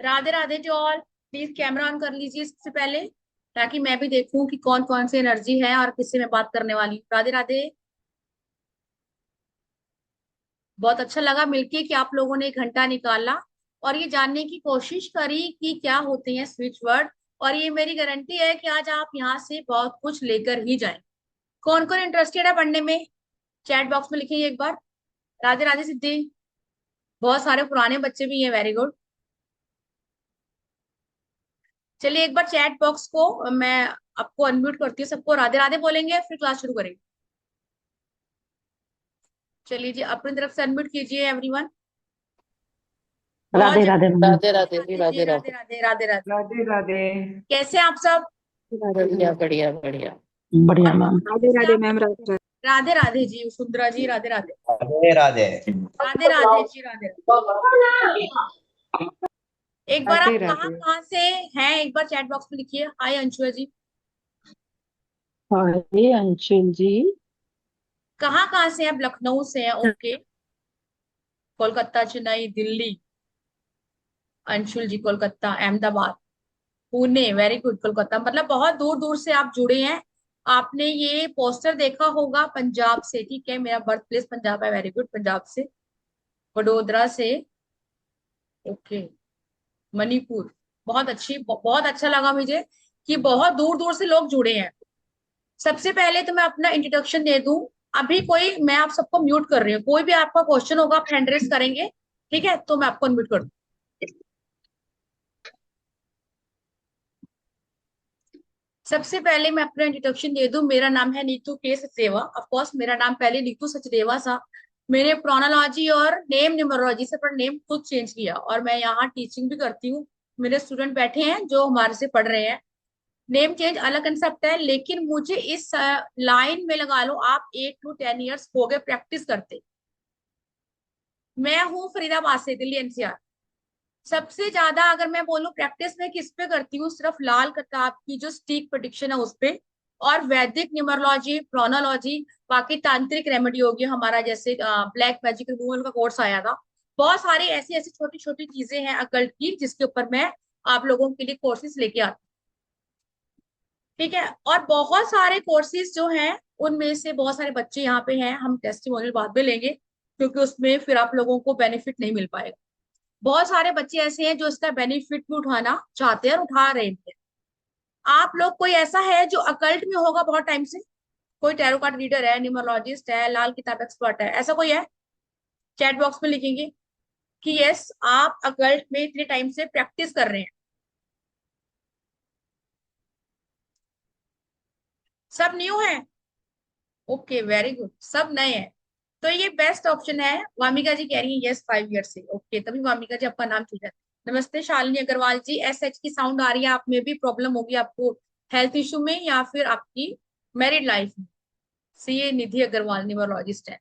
Radhe Radhe to all. Please camera on कर लीजिए सबसे पहले, ताकि मैं भी देखूं कि कौन कौन सी एनर्जी है और किससे मैं बात करने वाली हूँ। राधे राधे। बहुत अच्छा लगा मिलके कि आप लोगों ने एक घंटा निकाला और ये जानने की कोशिश करी कि क्या होते हैं स्विच वर्ड। और ये मेरी गारंटी है कि आज आप यहाँ से बहुत कुछ लेकर ही जाएं। कौन कौन इंटरेस्टेड है पढ़ने में, चैट बॉक्स में लिखिए एक बार। राधे राधे सिद्धि। बहुत सारे पुराने बच्चे भी हैं, वेरी गुड। चलिए एक बार चैट बॉक्स को मैं आपको अनम्यूट करती हूँ, सबको राधे राधे बोलेंगे फिर क्लास शुरू करेंगे। चलिए जी, अपनी तरफ से अनम्यूट कीजिए एवरीवन। बहुत राधे जल्दी। राधे मैम। राधे राधे जी, राधे जी, राधे राधे राधे। राधे राधे राधे। राधे राधे। कैसे हैं आप सब? बढ़िया बढ़िया बढ़िया। बढ़िया और बहुत मैम। अच्छे राधे से राधे आप। मैम। राधे राधे राधे जी सुंदरा जी, राधे राधे। राधे राधे। राधे राधे जी, राधे राधे। एक बार आप राधे कहाँ राधे। कहाँ से हैं, एक बार चैट बॉक्स में लिखिए। हाय अंशुआ जी। अरे अंशुल जी। कहाँ से हैं आप? लखनऊ से हैं, ओके। कोलकाता, चेन्नई, दिल्ली। अंशुल जी कोलकाता, अहमदाबाद, पुणे, वेरी गुड। कोलकाता मतलब बहुत दूर दूर से आप जुड़े हैं। आपने ये पोस्टर देखा होगा पंजाब से, ठीक है, मेरा बर्थ प्लेस पंजाब है, वेरी गुड। पंजाब से, वडोदरा से, ओके, मणिपुर। बहुत अच्छा लगा मुझे कि बहुत दूर दूर से लोग जुड़े हैं। सबसे पहले तो मैं अपना इंट्रोडक्शन दे दूं। अभी कोई, मैं आप सबको म्यूट कर रही हूँ, कोई भी आपका क्वेश्चन होगा आप हैंड रेस करेंगे, ठीक है, तो मैं आपको अनम्यूट कर दूं। सबसे पहले मैं अपना इंट्रोडक्शन दे दूं। मेरा नाम है नीतू के सचदेवा। ऑफ कोर्स मेरा नाम पहले नीतू सचदेवा था। मैंने प्रोनोलॉजी और नेम न्यूमरोलॉजी से अपना नेम खुद चेंज किया और मैं यहाँ टीचिंग भी करती हूँ। मेरे स्टूडेंट बैठे हैं जो हमारे से पढ़ रहे हैं। नेम चेंज अलग कंसेप्ट है, लेकिन मुझे इस लाइन में लगा लो आप 8 to 10 years हो गए प्रैक्टिस करते। मैं हूँ फरीदाबाद से, दिल्ली एनसीआर। सबसे ज्यादा अगर मैं बोलूं प्रैक्टिस में किस पे करती हूँ, सिर्फ लाल किताब की जो स्टीक प्रेडिक्शन है उस पे, और वैदिक न्यूमरोलॉजी, प्रोनोलॉजी। बाकी तांत्रिक रेमेडी होगी हमारा, जैसे ब्लैक मैजिक रिमूवल का कोर्स आया था। बहुत सारी ऐसी ऐसी छोटी छोटी चीजें हैं अकल्ट की, जिसके ऊपर मैं आप लोगों के लिए कोर्सेज लेके आती हूँ, ठीक है। और बहुत सारे कोर्सेज जो हैं उनमें से बहुत सारे बच्चे यहाँ पे हैं, हम टेस्टिमोनियल बाद में लेंगे, क्योंकि उसमें फिर आप लोगों को बेनिफिट नहीं मिल पाएगा। बहुत सारे बच्चे ऐसे हैं जो इसका बेनिफिट भी उठाना चाहते हैं और उठा रहे हैं। आप लोग कोई ऐसा है जो अकल्ट में होगा बहुत टाइम से? कोई टैरो कार्ड रीडर है, न्यूमरोलॉजिस्ट है, लाल किताब एक्सपर्ट है, ऐसा कोई है? चैट बॉक्स में लिखेंगे कि यस आप अकल्ट में इतने टाइम से प्रैक्टिस कर रहे हैं। सब न्यू है, ओके वेरी गुड, सब नए हैं। तो ये बेस्ट ऑप्शन है। वामिका जी कह रही है यस 5 ईयर से, ओके, तभी वामिका जी आपका नाम ठीक है। नमस्ते शालिनी अग्रवाल जी। एस एच की साउंड आ रही है, आप में भी प्रॉब्लम होगी आपको हेल्थ इशू में या फिर आपकी मैरिड लाइफ में। सीए निधि अग्रवाल न्यूमरोलॉजिस्ट है,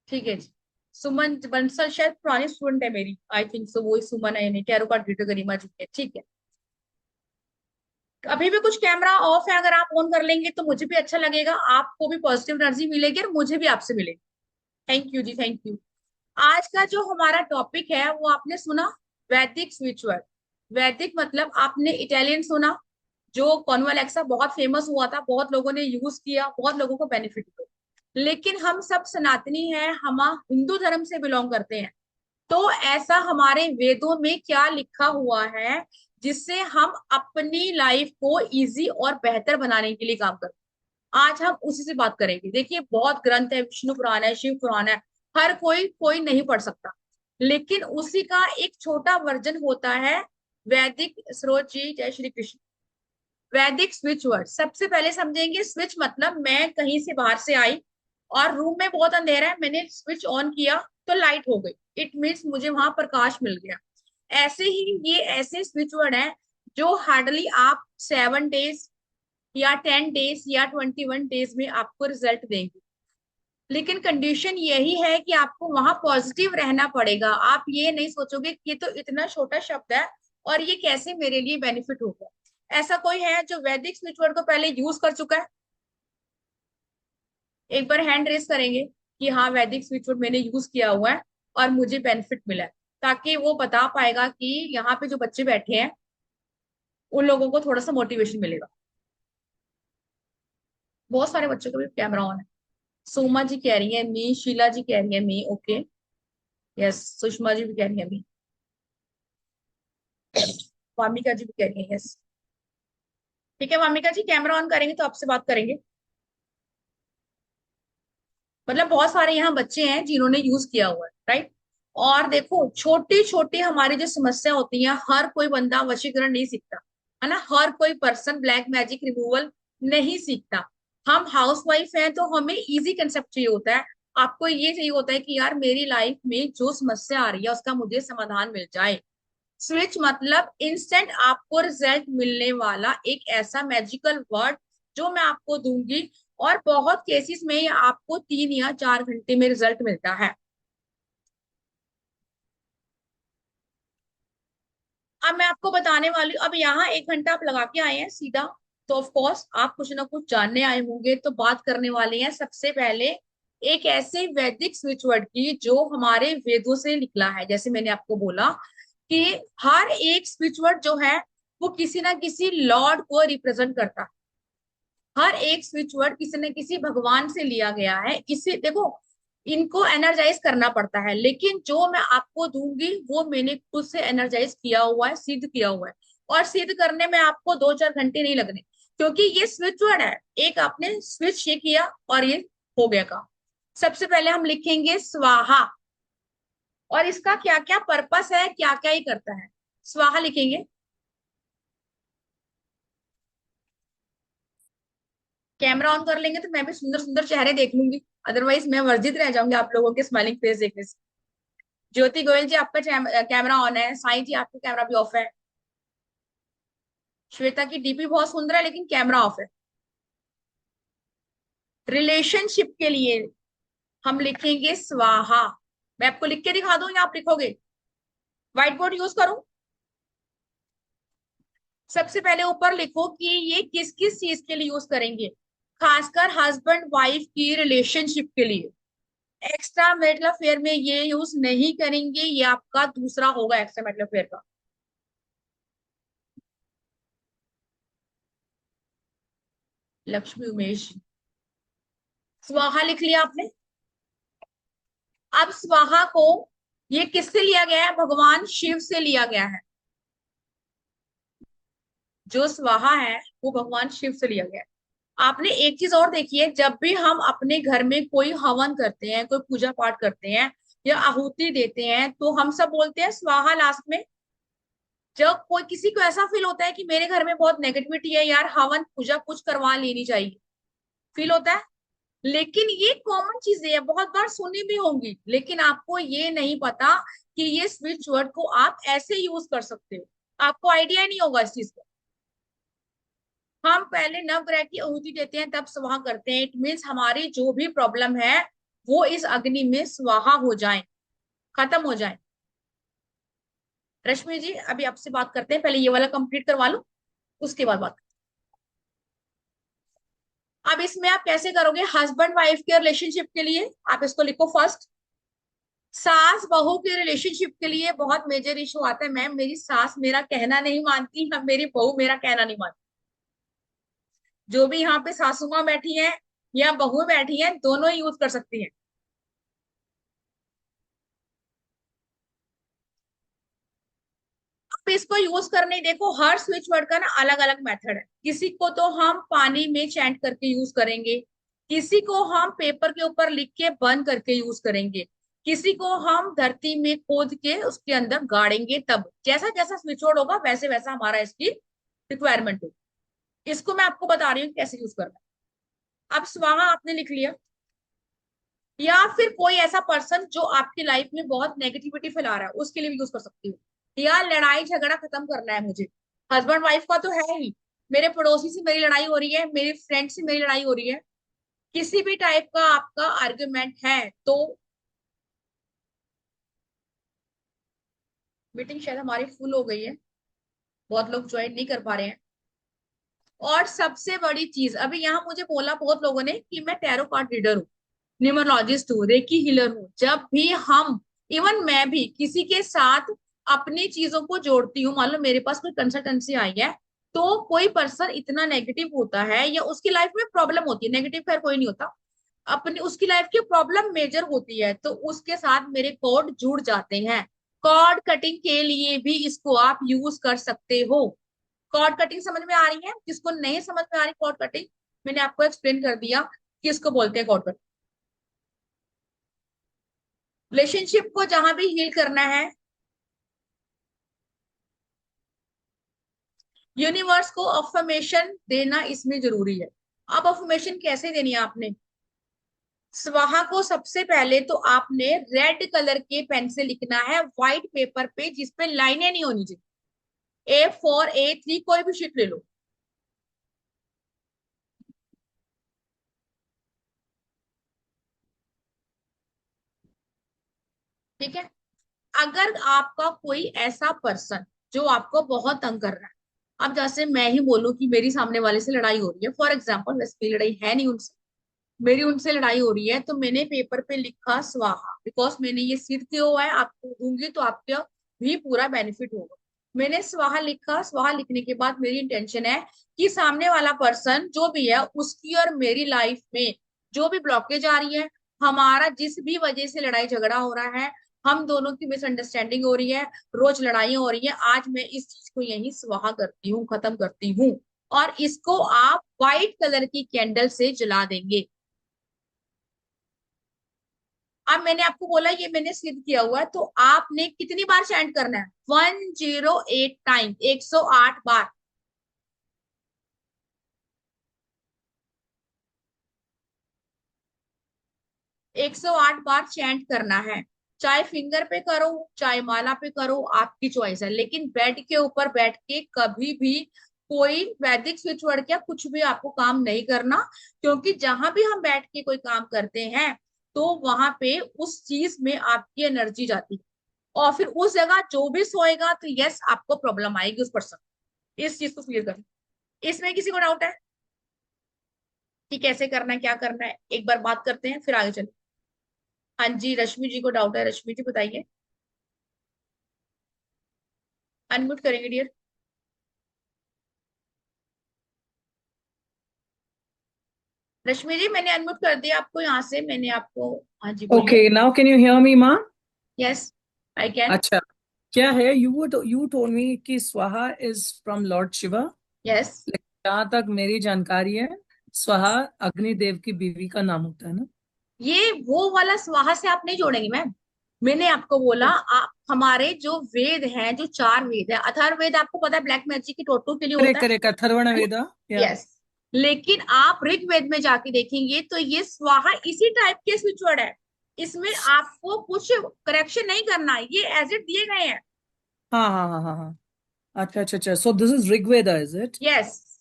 ठीक है जी। सुमन बंसल शायद पुरानी स्टूडेंट है मेरी, आई थिंक सो, वही सुमन है, नहीं टैरो कार्ड रीडर गरिमा जी है, ठीक है। अभी भी कुछ कैमरा ऑफ है, अगर आप ऑन कर लेंगे तो मुझे भी अच्छा लगेगा, आपको भी पॉजिटिव एनर्जी मिलेगी और मुझे भी आपसे मिलेगी। थैंक यू जी, थैंक यू। आज का जो हमारा टॉपिक है वो आपने सुना, वैदिक स्पिरिचुअल। वैदिक मतलब आपने इटालियन सुना, जो कॉन्वालेक्सा बहुत फेमस हुआ था, बहुत लोगों ने यूज किया, बहुत लोगों को बेनिफिट हुआ। लेकिन हम सब सनातनी हैं, हम हिंदू धर्म से बिलोंग करते हैं। तो ऐसा हमारे वेदों में क्या लिखा हुआ है जिससे हम अपनी लाइफ को इजी और बेहतर बनाने के लिए काम करते हैं? आज हम उसी से बात करेंगे। देखिए बहुत ग्रंथ है, विष्णु पुराण है, शिव पुराण है, हर कोई कोई नहीं पढ़ सकता, लेकिन उसी का एक छोटा वर्जन होता है वैदिक। सरोज जी जय श्री कृष्ण। वैदिक स्विच वर्ड सबसे पहले समझेंगे। स्विच मतलब मैं कहीं से बाहर से आई और रूम में बहुत अंधेरा है, मैंने स्विच ऑन किया तो लाइट हो गई, इट मीन्स मुझे वहां प्रकाश मिल गया। ऐसे ही ये ऐसे स्विच वर्ड है जो हार्डली आप 7 डेज या 10 डेज या 21 डेज में आपको रिजल्ट देंगे। लेकिन कंडीशन यही है कि आपको वहां पॉजिटिव रहना पड़ेगा। आप ये नहीं सोचोगे कि ये तो इतना छोटा शब्द है और ये कैसे मेरे लिए बेनिफिट होगा। ऐसा कोई है जो वैदिक स्पिरिट वर्ड को पहले यूज कर चुका है? एक बार हैंड रेस करेंगे कि हाँ वैदिक स्पिरिट वर्ड मैंने यूज किया हुआ है और मुझे बेनिफिट मिला है। ताकि वो बता पाएगा कि यहाँ पे जो बच्चे बैठे हैं उन लोगों को थोड़ा सा मोटिवेशन मिलेगा। बहुत सारे बच्चों का भी कैमरा ऑन है। सोमा जी कह रही है मी, शीला जी कह रही है मी, ओके। यस, सुषमा जी भी कह रही है मी, वामिका जी भी कह रही है यस। ठीक है वामिका जी, कैमरा ऑन करेंगे तो आपसे बात करेंगे। मतलब बहुत सारे यहाँ बच्चे हैं जिन्होंने यूज किया हुआ है, राइट। और देखो, छोटी छोटी हमारी जो समस्या होती है, हर कोई बंदा वशीकरण नहीं सीखता, है ना। हर कोई पर्सन ब्लैक मैजिक रिमूवल नहीं सीखता। हम हाउस वाइफ हैं तो हमें इजी कंसेप्ट चाहिए होता है। आपको ये चाहिए होता है कि यार मेरी लाइफ में जो समस्या आ रही है उसका मुझे समाधान मिल जाए। स्विच मतलब इंस्टेंट आपको रिजल्ट मिलने वाला एक ऐसा मैजिकल वर्ड जो मैं आपको दूंगी, और बहुत केसेस में ये आपको 3 या 4 घंटे में रिजल्ट मिलता है। अब मैं आपको बताने वाली हूँ, अब यहाँ 1 घंटा आप लगा के आए हैं सीधा, तो ऑफ कोर्स आप कुछ ना कुछ जानने आए होंगे, तो बात करने वाले हैं सबसे पहले एक ऐसे वैदिक स्विच वर्ड की जो हमारे वेदों से निकला है। जैसे मैंने आपको बोला कि हर एक स्विच वर्ड जो है वो किसी ना किसी लॉर्ड को रिप्रेजेंट करता है। हर एक स्विच वर्ड किसी न किसी भगवान से लिया गया है। इसे देखो, इनको एनर्जाइज करना पड़ता है, लेकिन जो मैं आपको दूंगी वो मैंने खुद से एनर्जाइज किया हुआ है, सिद्ध किया हुआ है। और सिद्ध करने में आपको 2-4 घंटे नहीं लगने, क्योंकि ये स्विच वर्ड है। एक आपने स्विच ये किया और ये हो गया काम। सबसे पहले हम लिखेंगे स्वाहा, और इसका क्या क्या पर्पस है, क्या क्या ही करता है। स्वाहा लिखेंगे। कैमरा ऑन कर लेंगे तो मैं भी सुंदर सुंदर चेहरे देख लूंगी, अदरवाइज मैं वर्जित रह जाऊंगी आप लोगों के स्माइलिंग फेस देखने से। ज्योति गोयल जी आपका कैमरा ऑन है, साई जी आपका कैमरा भी ऑफ है। श्वेता की डीपी बहुत सुंदर है लेकिन कैमरा ऑफ है। रिलेशनशिप के लिए हम लिखेंगे स्वाहा। मैं आपको लिख के दिखा दूं या आप लिखोगे? व्हाइट बोर्ड यूज करूं? सबसे पहले ऊपर लिखो कि ये किस किस चीज के लिए यूज करेंगे। खासकर हस्बैंड वाइफ की रिलेशनशिप के लिए। एक्स्ट्रा मैरिटल अफेयर में ये यूज नहीं करेंगे, ये आपका दूसरा होगा एक्स्ट्रा मैरिटल अफेयर का। लक्ष्मी उमेश, स्वाहा लिख लिया आपने। अब स्वाहा को ये किससे लिया गया है? भगवान शिव से लिया गया है। जो स्वाहा है वो भगवान शिव से लिया गया है। आपने एक चीज और देखी है, जब भी हम अपने घर में कोई हवन करते हैं, कोई पूजा पाठ करते हैं या आहुति देते हैं, तो हम सब बोलते हैं स्वाहा लास्ट में। जब कोई किसी को ऐसा फील होता है कि मेरे घर में बहुत नेगेटिविटी है यार, हवन पूजा कुछ करवा लेनी चाहिए, फील होता है। लेकिन ये कॉमन चीजें है, बहुत बार सुनी भी होंगी, लेकिन आपको ये नहीं पता कि ये स्विच वर्ड को आप ऐसे यूज कर सकते हो। आपको आइडिया नहीं होगा इस चीज का। हम पहले नवग्रह की आहुति देते हैं तब स्वाहा करते हैं। इट मीन्स हमारी जो भी प्रॉब्लम है वो इस अग्नि में स्वाहा हो जाए, खत्म हो जाए। रश्मि जी अभी आपसे बात करते हैं, पहले ये वाला कंप्लीट करवा लो, उसके बाद बात। अब इसमें आप कैसे करोगे? हस्बैंड वाइफ के रिलेशनशिप के लिए आप इसको लिखो फर्स्ट। सास बहू के रिलेशनशिप के लिए बहुत मेजर इशू आता है, मैम मेरी सास मेरा कहना नहीं मानती, हम मेरी बहू मेरा कहना नहीं मानती। जो भी यहाँ पे सासू माँ बैठी है या बहू बैठी है, दोनों ही यूज कर सकती हैं। आप इसको यूज करने देखो, हर स्विच वर्ड का ना अलग अलग मेथड है। किसी को तो हम पानी में चैंट करके यूज करेंगे, किसी को हम पेपर के ऊपर लिख के बंद करके यूज करेंगे, किसी को हम धरती में खोद के उसके अंदर गाड़ेंगे। तब जैसा जैसा स्विच वर्ड होगा वैसे वैसा हमारा इसकी रिक्वायरमेंट होगी। इसको मैं आपको बता रही हूँ कैसे यूज करना है। अब स्वाहा आपने लिख लिया, या फिर कोई ऐसा पर्सन जो आपकी लाइफ में बहुत नेगेटिविटी फैला रहा है उसके लिए भी यूज कर सकती हूँ। या लड़ाई झगड़ा खत्म करना है मुझे, हस्बैंड वाइफ का तो है ही, मेरे पड़ोसी से मेरी लड़ाई हो रही है, मेरे फ्रेंड से मेरी लड़ाई हो रही है, किसी भी टाइप का आपका आर्ग्यूमेंट है तो। मीटिंग शायद हमारी फुल हो गई है, बहुत लोग ज्वाइन नहीं कर पा रहे हैं। और सबसे बड़ी चीज, अभी यहाँ मुझे बोला बहुत लोगों ने कि मैं टैरो कार्ड रीडर हूँ, न्यूमरोलॉजिस्ट हूँ, रेकी हीलर हूँ। जब भी हम इवन मैं भी किसी के साथ अपनी चीजों को जोड़ती हूँ। मान लो मेरे पास कोई कंसल्टेंसी आई है, तो कोई पर्सन इतना नेगेटिव होता है या उसकी लाइफ में प्रॉब्लम होती है, नेगेटिव खैर कोई नहीं होता, अपनी उसकी लाइफ की प्रॉब्लम मेजर होती है, तो उसके साथ मेरे कॉर्ड जुड़ जाते हैं। कॉर्ड कटिंग के लिए भी इसको आप यूज कर सकते हो। कॉर्ड कटिंग समझ में आ रही है? जिसको नहीं समझ में आ रही कॉर्ड कटिंग, मैंने आपको एक्सप्लेन कर दिया कि इसको बोलते हैं कॉर्ड कटिंग। रिलेशनशिप को जहां भी हील करना है, यूनिवर्स को अफर्मेशन देना इसमें जरूरी है। अब अफर्मेशन कैसे देनी है आपने? स्वाहा को सबसे पहले तो आपने रेड कलर के पेन से लिखना है, व्हाइट पेपर पे जिसपे लाइनें नहीं होनी चाहिए। A4 A3 कोई भी शीट ले लो। ठीक है। अगर आपका कोई ऐसा पर्सन जो आपको बहुत तंग कर रहा है, अब जैसे मैं ही बोलूं कि मेरी सामने वाले से लड़ाई हो रही है, फॉर एग्जाम्पल, वैसे मेरी लड़ाई है नहीं उनसे, मेरी उनसे लड़ाई हो रही है, तो मैंने पेपर पे लिखा स्वाहा, बिकॉज मैंने ये सिद्ध किया हुआ है, आपको दूंगी तो आपका भी पूरा बेनिफिट होगा। मैंने स्वाहा लिखा, स्वाहा लिखने के बाद मेरी इंटेंशन है कि सामने वाला पर्सन जो भी है उसकी और मेरी लाइफ में जो भी ब्लॉकेज आ रही है, हमारा जिस भी वजह से लड़ाई झगड़ा हो रहा है, हम दोनों की मिसअंडरस्टैंडिंग हो रही है, रोज लड़ाइयाँ हो रही है, आज मैं इस चीज को यही स्वाहा करती हूँ, खत्म करती हूँ। और इसको आप व्हाइट कलर की कैंडल से जला देंगे। अब मैंने आपको बोला ये मैंने सिद्ध किया हुआ है, तो आपने कितनी बार चैंट करना है? 108 टाइम, 108 बार। 108 बार चैंट करना है। चाहे फिंगर पे करो, चाहे माला पे करो, आपकी चॉइस है, लेकिन बेड के ऊपर बैठ के कभी भी कोई वैदिक स्विच वर्ड या कुछ भी आपको काम नहीं करना। क्योंकि जहां भी हम बैठ के कोई काम करते हैं, तो वहां पे उस चीज में आपकी एनर्जी जाती है, और फिर उस जगह जो भी सोएगा तो यस आपको प्रॉब्लम आएगी उस पर्सन। इस चीज को क्लियर कर। इसमें किसी को डाउट है कि कैसे करना है, क्या करना है? एक बार बात करते हैं फिर आगे चले। हाँ जी, रश्मि जी को डाउट है, रश्मि जी बताइए। अनम्यूट करेंगे डियर। रश्मि जी मैंने अनम्यूट कर दिया आपको यहाँ से, मैंने आपको। हाँ जी बोलिए। Okay, now can you hear me, Ma? Yes I can. अच्छा, क्या है? You told me कि स्वाहा is from Lord Shiva. Yes, लेकिन जहाँ तक मेरी जानकारी है, स्वाहा अग्निदेव की बीवी का नाम होता है ना? ये वो वाला स्वाहा से आप नहीं जोड़ेंगे मैम। मैंने आपको बोला, आप हमारे जो वेद हैं, जो 4 वेद है, अथर्ववेद आपको पता है ब्लैक मैजिक की टोटो के लिए होता करेक्ट है करेक्ट, अथर्वण है वेदा। ना? या यस। लेकिन आप ऋग्वेद में जाके देखेंगे तो ये स्वाहा इसी टाइप के स्विच वर्ड है। इसमें आपको कुछ करेक्शन नहीं करना है, ये एज इट दिए गए हैं। हाँ हाँ हाँ हाँ हाँ। अच्छा अच्छा अच्छा, so this is Rigveda, is it? Yes,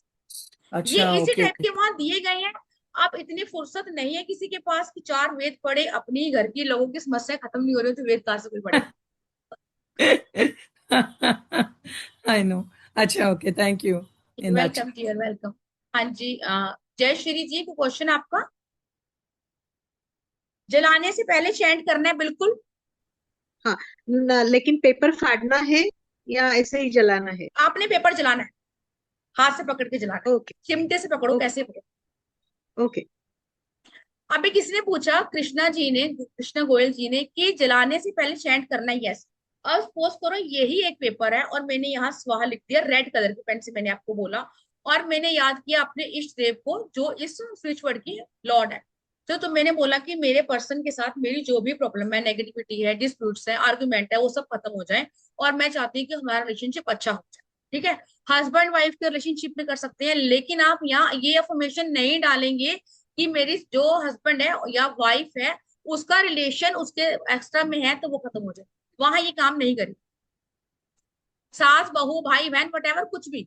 ये अच्छा, इसी ओके टाइप ओके। के वहां दिए गए हैं। अब इतनी फुर्सत नहीं है किसी के पास कि 4 वेद पढ़े, अपनी ही घर की लोगों की समस्या खत्म नहीं हो रही, तो वेद कहाँ से कोई पढ़ेगा? I know. अच्छा, okay, thank you in that. Welcome dear, welcome. हाँ जी, जय श्री जी को क्वेश्चन आपका। जलाने से पहले चैंट करना है बिल्कुल। हाँ, लेकिन पेपर फाड़ना है या ऐसे ही जलाना है? आपने पेपर जलाना है, हाथ से पकड़ के जलाना है, ओके। चिमटे से पकड़ो, ओके। कैसे पकड़ो। ओके। अभी किसी ने पूछा, कृष्णा जी ने, कृष्णा गोयल जी ने, कि जलाने से पहले चैंट करना है। यस। अब सपोज करो यही एक पेपर है और मैंने यहाँ स्वाहा लिख दिया रेड कलर की पेन से, मैंने आपको बोला, और मैंने याद किया अपने इष्ट देव को जो इस स्विच वर्ड की लॉर्ड है। तो मैंने बोला कि मेरे पर्सन के साथ मेरी जो भी प्रॉब्लम है, नेगेटिविटी है, डिस्प्यूट्स है, आर्गुमेंट है, वो सब खत्म हो जाए, और मैं चाहती हूँ कि हमारा रिलेशनशिप अच्छा हो जाए। ठीक है। हस्बैंड वाइफ के रिलेशनशिप में कर सकते हैं, लेकिन आप यहाँ ये अफर्मेशन नहीं डालेंगे कि मेरी जो हस्बैंड है या वाइफ है उसका रिलेशन उसके एक्स्ट्रा में है तो वो खत्म हो जाए। वहां ये काम नहीं करें। सास बहू भाई बहन वटेवर कुछ भी।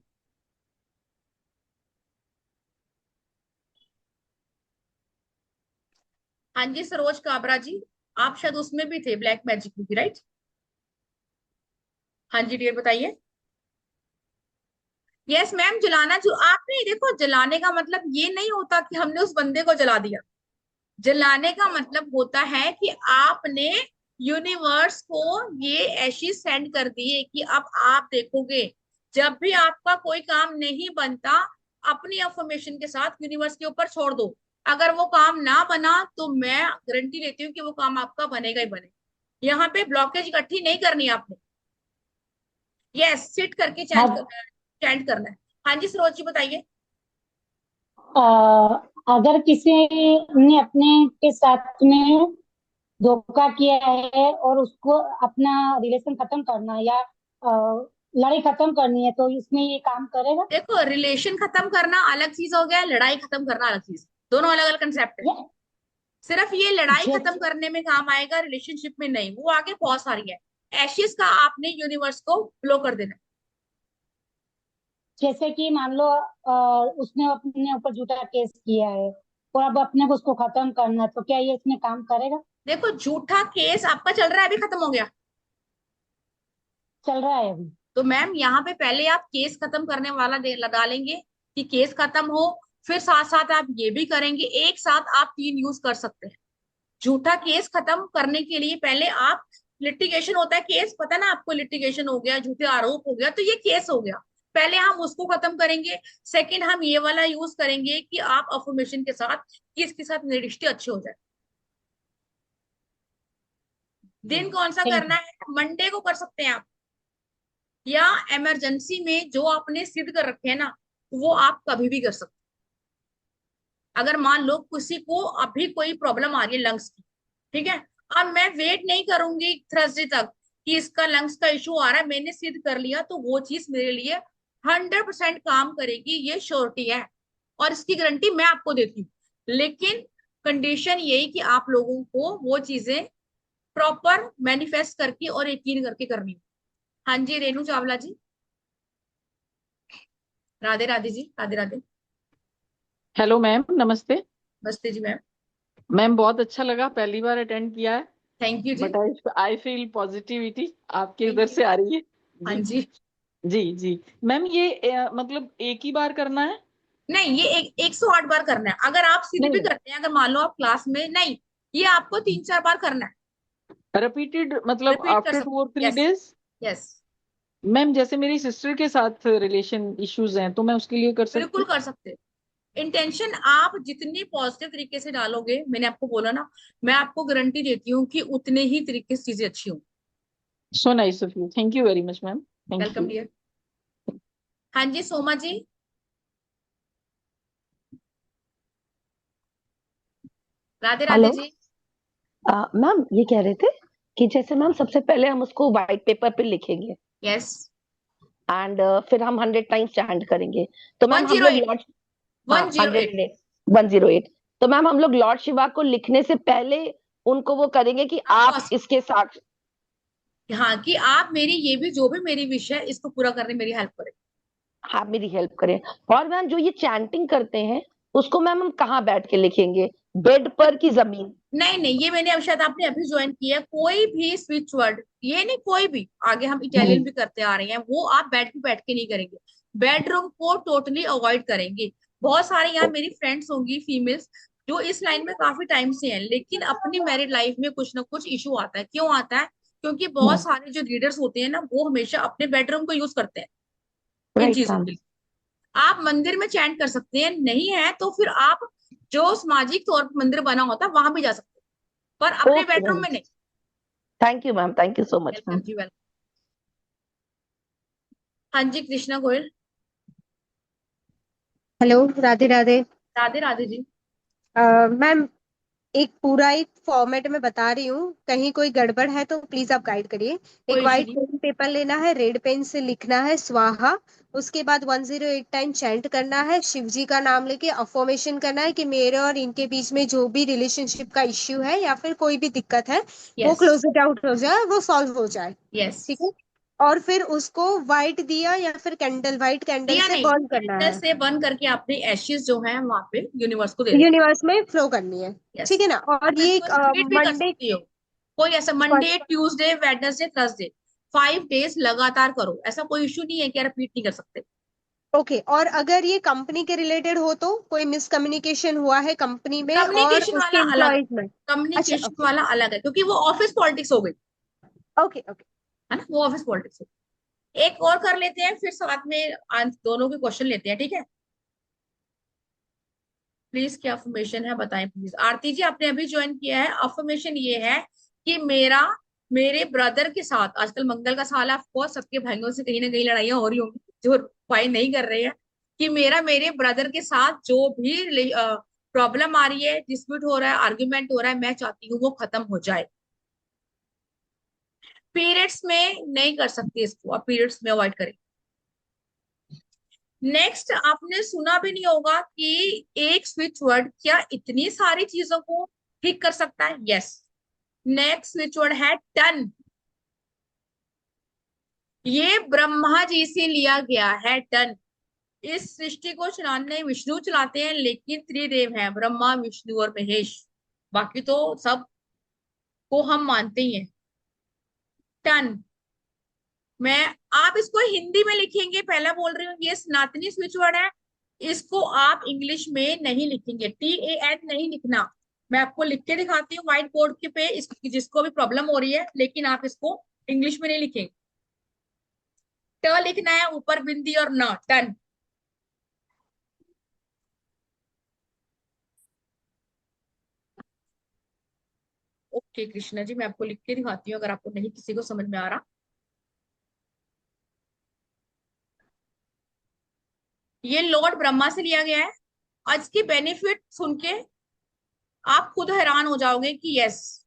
हाँ जी सरोज काबरा जी, आप शायद उसमें भी थे, ब्लैक मैजिक में भी, राइट? हाँ जी डियर बताइए। यस मैम, जलाना जो आपने देखो, जलाने का मतलब ये नहीं होता कि हमने उस बंदे को जला दिया। जलाने का मतलब होता है कि आपने यूनिवर्स को ये ऐसी सेंड कर दिए कि अब आप देखोगे जब भी आपका कोई काम नहीं बनता, अपनी अफर्मेशन के साथ यूनिवर्स के ऊपर छोड़ दो। अगर वो काम ना बना तो मैं गारंटी लेती हूँ कि वो काम आपका बनेगा ही बनेगा। यहाँ पे ब्लॉकेज इकट्ठी नहीं करनी है आपने। यस, सिट करके चैंट करना है। हाँ जी सरोज जी बताइए। अ, अगर किसी ने अपने के साथ में धोखा किया है और उसको अपना रिलेशन खत्म करना है या लड़ाई खत्म करनी है, तो इसमें ये काम करेगा? देखो, रिलेशन खत्म करना अलग चीज हो गया, लड़ाई खत्म करना अलग चीज, दोनों अलग अलग कंसेप्ट है। ये सिर्फ ये लड़ाई खत्म जैसे करने में काम आएगा, रिलेशनशिप में नहीं। वो आगे बहुत सारी है। एशियस का आपने यूनिवर्स को ब्लो कर देना है। जैसे कि मान लो उसने अपने ऊपर झूठा केस किया है और अब अपने को उसको खत्म करना है, तो क्या ये इसमें काम करेगा? देखो, झूठा केस आपका चल रहा है, अभी खत्म हो गया। चल रहा है अभी? तो मैम यहाँ पे पहले आप केस खत्म करने वाला लगा लेंगे कि केस खत्म हो, फिर साथ साथ आप ये भी करेंगे। एक साथ आप तीन यूज कर सकते हैं। झूठा केस खत्म करने के लिए पहले आप, लिटिगेशन होता है केस, पता है ना आपको, लिटिगेशन हो गया, झूठे आरोप हो गया, तो ये केस हो गया। पहले हम उसको खत्म करेंगे। सेकंड हम ये वाला यूज करेंगे कि आप अफर्मेशन के साथ कि इसके साथ मेरे रिश्ते अच्छे हो जाए। दिन कौन सा थैंक करना यू। है? मंडे को कर सकते हैं आप, या इमरजेंसी में जो आपने सिद्ध कर रखे हैं ना, वो आप कभी भी कर सकते हैं। अगर मान लो किसी को अभी कोई प्रॉब्लम आ रही है लंग्स की, ठीक है, अब मैं वेट नहीं करूंगी थर्सडे तक कि इसका लंग्स का इशू आ रहा है, मैंने सिद्ध कर लिया तो वो चीज मेरे लिए 100% काम करेगी, ये श्योरिटी है और इसकी गारंटी मैं आपको देती हूँ। लेकिन कंडीशन यही कि आप लोगों को वो चीजें प्रॉपर मैनिफेस्ट करके और यकीन करके करनी है। हाँ जी रेनू चावला जी, राधे राधे जी, राधे राधे। हेलो मैम, नमस्ते। नमस्ते जी मैम। मैम बहुत अच्छा लगा, पहली बार अटेंड किया है। थैंक यू जी। बट आई फील पॉजिटिविटी आपके थैंक उधर यू। से आ रही है। हाँ जी जी। जी जी। मैम ये मतलब एक ही बार करना है? नहीं, ये 108 बार करना है। अगर आप सिद्ध भी नहीं, करते हैं, अगर मान लो आप क्लास में नहीं, ये आपको 3-4 बार करना है। रिपीटेड मतलब रिपीट कर आफ्टर सकते 2 और 3 हैं। यस। डेज? यस। मैम जैसे मेरी सिस्टर के साथ रिलेशन इश्यूज हैं, तो मैं उसके लिए कर सकती बिल्कुल हूँ? कर सकते हैं। इंटेंशन आप जितनी पॉजिटिव तरीके से डालोगे, मैंने आपको बोला ना, मैं आपको गारंटी देती हूँ कि उतने ही तरीके से चीजें अच्छी होंगी। So nice of you, thank you very much ma'am. Thank welcome you. Dear. हाँ जी सोमा जी। राधे राधे हेलो। जी। मैम ये कह रहे थे कि जैसे मैम सबसे पहले हम उसको वाइट पेपर पे लिखेंगे यस। एंड फिर हम 100 टाइम्स चैंट करेंगे। तो मैम हम लोग 108। लॉर्ड, हाँ 108। 108। तो मैम हम लोग लॉर्ड शिवा को लिखने से पहले उनको वो करेंगे कि आप ऑफकोर्स। इसके साथ, हाँ, कि आप मेरी ये भी जो भी मेरी विश है इसको पूरा करने में मेरी हेल्प करें। आप मेरी हेल्प करें। और मैम जो ये चैंटिंग करते हैं उसको मैम हम कहाँ बैठ के लिखेंगे, बेड पर की जमीन? नहीं नहीं, ये मैंने अब शायद आपने अभी ज्वाइन किया है, कोई भी स्विच वर्ड, ये नहीं कोई भी, आगे हम इटालियन भी करते आ रहे हैं, वो आप बेड पे बैठ के नहीं करेंगे। बेडरूम को टोटली अवॉइड करेंगे। बहुत सारे यहाँ मेरी फ्रेंड्स होंगी फीमेल्स जो इस लाइन में काफी टाइम से हैं, लेकिन अपनी मैरिड लाइफ में कुछ ना कुछ इशू आता है। क्यों आता है? क्योंकि बहुत सारे जो लीडर्स होते हैं ना, वो हमेशा अपने बेडरूम को यूज करते हैं इन राइट चीजों मैम। के लिए। आप मंदिर में चैंट कर सकते हैं, नहीं है तो फिर आप जो सामाजिक तौर पर मंदिर बना होता है वहां भी जा सकते हैं, पर अपने ओके बेडरूम मैम, में नहीं। Thank you ma'am, thank you so much welcome ma'am. जी, वेलकम। हाँ जी कृष्णा गोयल। हेलो, राधे राधे। राधे राधे जी। मैम, एक फॉर्मेट में बता रही हूँ, कहीं कोई गड़बड़ है तो प्लीज आप गाइड करिए। एक कोई इशू वाइट नहीं। पेन पेपर लेना है, रेड पेन से लिखना है स्वाहा। उसके बाद 108 टाइम चैंट करना है, शिव जी का नाम लेके अफर्मेशन करना है कि मेरे और इनके बीच में जो भी रिलेशनशिप का इश्यू है या फिर कोई भी दिक्कत है वो यस। क्लोज इट आउट हो जाए, वो सॉल्व हो जाए। यस। ठीक है। और फिर उसको वाइट दिया या फिर कैंडल, वाइट कैंडल दिया से नहीं, बर्न करना कैंडल है, से बंद करके आपने एशेस जो है वहां पे यूनिवर्स को दे देना। यूनिवर्स में फ्लो करनी है। यस। ठीक है ना। और आप ये इसको रिपीट भी कर मंडे, सकती हो। कोई ऐसा Monday Tuesday Wednesday Thursday 5 days लगातार करो, ऐसा कोई इशू नहीं है कि रिपीट नहीं कर सकते। ओके, और अगर ये कंपनी के रिलेटेड हो तो कोई मिसकम्युनिकेशन हुआ है कंपनी में और कम्युनिकेशन उसके वाला अलग है, एम्प्लॉयज में? अच्छा, कम्युनिकेशन ओके वाला अलग है, क्योंकि वो ऑफिस पॉलिटिक्स हो गई, ओके ओके। है ना, वो ऑफिस पॉलिटिक्स हो गई। एक और कर लेते हैं, फिर साथ में दोनों के क्वेश्चन लेते हैं, ठीक है। प्लीज क्या अफर्मेशन है बताएं प्लीज। आरती जी आपने अभी ज्वाइन किया है। अफर्मेशन ये है कि मेरे ब्रदर के साथ, आजकल मंगल का साल है, ऑफकोर्स सबके भाइयों से कहीं ना कहीं लड़ाइयां हो रही होंगी जो भाई नहीं कर रहे हैं, कि मेरे ब्रदर के साथ जो भी प्रॉब्लम आ रही है, डिस्प्यूट हो रहा है, आर्ग्यूमेंट हो रहा है, मैं चाहती हूँ वो खत्म हो जाए। पीरियड्स में नहीं कर सकते इसको, आप पीरियड्स में अवॉइड करें। नेक्स्ट, आपने सुना भी नहीं होगा कि एक स्विच वर्ड क्या इतनी सारी चीजों को ठीक कर सकता है। यस, नेक्स्ट स्विच वर्ड है टन। ये ब्रह्मा जी से लिया गया है टन। इस सृष्टि को चलाने विष्णु चलाते हैं, लेकिन त्रिदेव हैं, ब्रह्मा विष्णु और महेश, बाकी तो सब को हम मानते ही हैं। टन, मैं आप इसको हिंदी में लिखेंगे, पहला बोल रही हूँ, ये सनातनी स्विच वर्ड है, इसको आप इंग्लिश में नहीं लिखेंगे, TAN नहीं लिखना। मैं आपको लिख के दिखाती हूँ व्हाइट बोर्ड के पे, जिसको भी प्रॉब्लम हो रही है, लेकिन आप इसको इंग्लिश में नहीं लिखेंगे। ट लिखना है ऊपर बिंदी और न, टन। ओके कृष्णा जी, मैं आपको लिख के दिखाती हूँ अगर आपको नहीं किसी को समझ में आ रहा। ये लॉर्ड ब्रह्मा से लिया गया है। आज की बेनिफिट सुन के आप खुद हैरान हो जाओगे कि यस,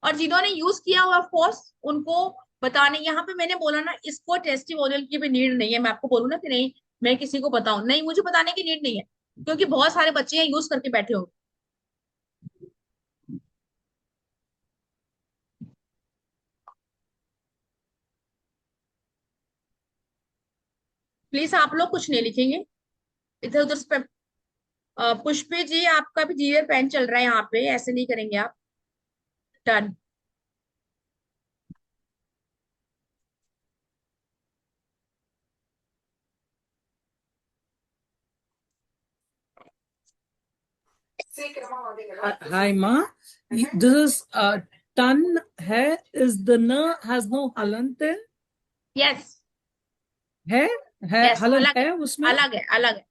और जिन्होंने यूज किया हुआ कोर्स उनको बताने, यहाँ पे मैंने बोला ना, इसको टेस्टिमोनियल की भी नीड नहीं है। मैं आपको बोलूँ ना कि नहीं मैं किसी को बताऊं, नहीं, मुझे बताने की नीड नहीं है, क्योंकि बहुत सारे बच्चे हैं यूज करके बैठे हो। प्लीज आप लोग कुछ नहीं लिखेंगे इधर उधर से। पुष्पे जी आपका भी जीयर पेन चल रहा है यहाँ पे, ऐसे नहीं करेंगे आप। Done. Hi, Ma. This is ton है. Is the न has no हलंत है? यस है यस, हलंत अलग है, है उसमें? अलग है, अलग है।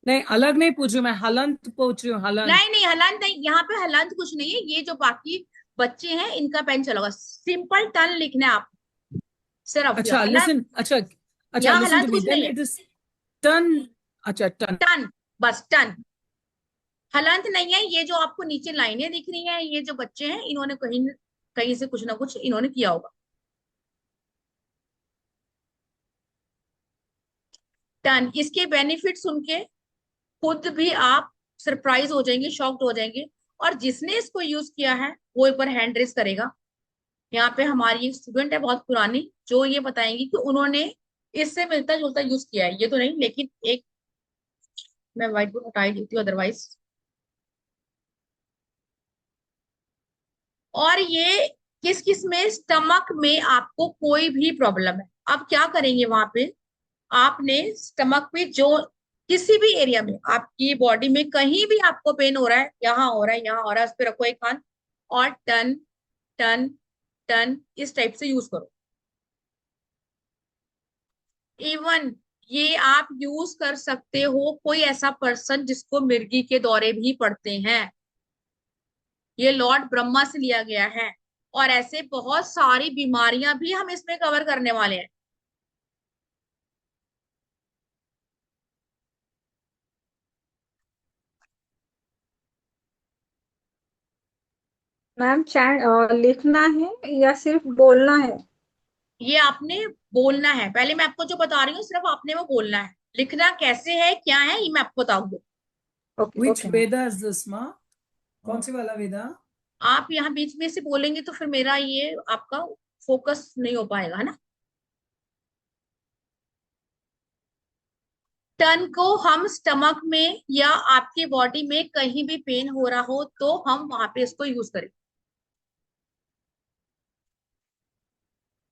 नहीं, अलग नहीं पूछ रही हूँ मैं, हलंत पूछ रही हूँ, हलंत। नहीं नहीं, हलंत नहीं, यहाँ पे हलंत कुछ नहीं है। ये जो बाकी बच्चे हैं इनका पेन चलेगा, सिंपल टन लिखना है आप सिर्फ। अच्छा, हलंत, listen. अच्छा, यहाँ listen to हलंत me. कुछ Then नहीं है। it is ton. अच्छा, ton. टन, बस टन, हलंत नहीं है। ये जो आपको नीचे लाइनें दिख रही हैं, ये जो बच्चे हैं इन्होंने कहीं कहीं से कुछ ना कुछ इन्होंने किया होगा। टन, इसके बेनिफिट सुन के खुद भी आप सरप्राइज हो जाएंगे, शॉक्ड हो जाएंगे। और जिसने इसको यूज किया है वो एक बार हैंड रेस करेगा। यहाँ पे हमारी एक स्टूडेंट है बहुत पुरानी, जो ये बताएंगी कि उन्होंने इससे मिलता जुलता यूज किया है, ये तो नहीं, लेकिन एक, मैं व्हाइट बोर्ड हटा ही देती हूँ अदरवाइज। और ये किस किस में, स्टमक में आपको कोई भी प्रॉब्लम है, अब क्या करेंगे वहां पे, आपने स्टमक पे जो किसी भी एरिया में आपकी बॉडी में कहीं भी आपको पेन हो रहा है, यहाँ हो रहा है, यहाँ हो रहा है, उस पर रखो एक हाथ और टन टन टन इस टाइप से यूज करो। इवन ये आप यूज कर सकते हो कोई ऐसा पर्सन जिसको मिर्गी के दौरे भी पड़ते हैं, ये लॉर्ड ब्रह्मा से लिया गया है। और ऐसे बहुत सारी बीमारियां भी हम इसमें कवर करने वाले हैं। मैम चैट लिखना है या सिर्फ बोलना है? ये आपने बोलना है, पहले मैं आपको जो बता रही हूँ सिर्फ आपने वो बोलना है, लिखना कैसे है क्या है ये मैं आपको बताऊंगी। Okay Which okay ma'am. Veda is this, Ma? कौन से वाला वेदा? आप यहाँ बीच में से बोलेंगे तो फिर मेरा ये आपका फोकस नहीं हो पाएगा, है ना। टन को हम स्टमक में या आपकी बॉडी में कहीं भी पेन हो रहा हो तो हम वहां पे इसको यूज करें।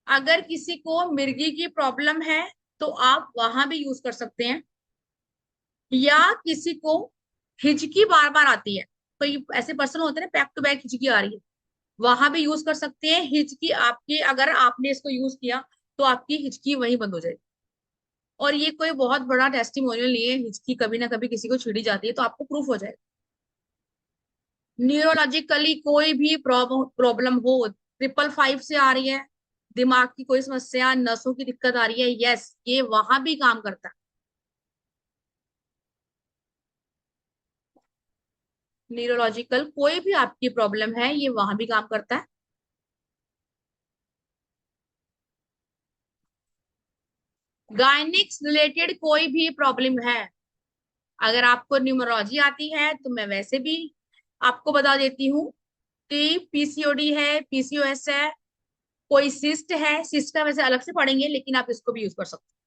अगर किसी को मिर्गी की प्रॉब्लम है तो आप वहां भी यूज कर सकते हैं। या किसी को हिचकी बार बार आती है, कोई ऐसे पर्सन होते हैं ना, बैक टू बैक हिचकी आ रही है, वहां भी यूज कर सकते हैं हिचकी आपकी। अगर आपने इसको यूज किया तो आपकी हिचकी वहीं बंद हो जाएगी। और ये कोई बहुत बड़ा टेस्टिमोनियल नहीं है, हिचकी कभी ना कभी किसी को छिड़ी जाती है, तो आपको प्रूफ हो जाएगा। न्यूरोलॉजिकली कोई भी प्रॉब्लम हो, 555 से आ रही है, दिमाग की कोई समस्या, नसों की दिक्कत आ रही है, यस ये वहां भी काम करता है। न्यूरोलॉजिकल कोई भी आपकी प्रॉब्लम है, ये वहां भी काम करता है। गायनिक्स रिलेटेड कोई भी प्रॉब्लम है, अगर आपको न्यूमरोलॉजी आती है तो मैं वैसे भी आपको बता देती हूँ कि पीसीओडी है, पीसीओएस है, कोई सिस्ट है, सिस्ट का वैसे अलग से पढ़ेंगे, लेकिन आप इसको भी यूज कर सकते हो।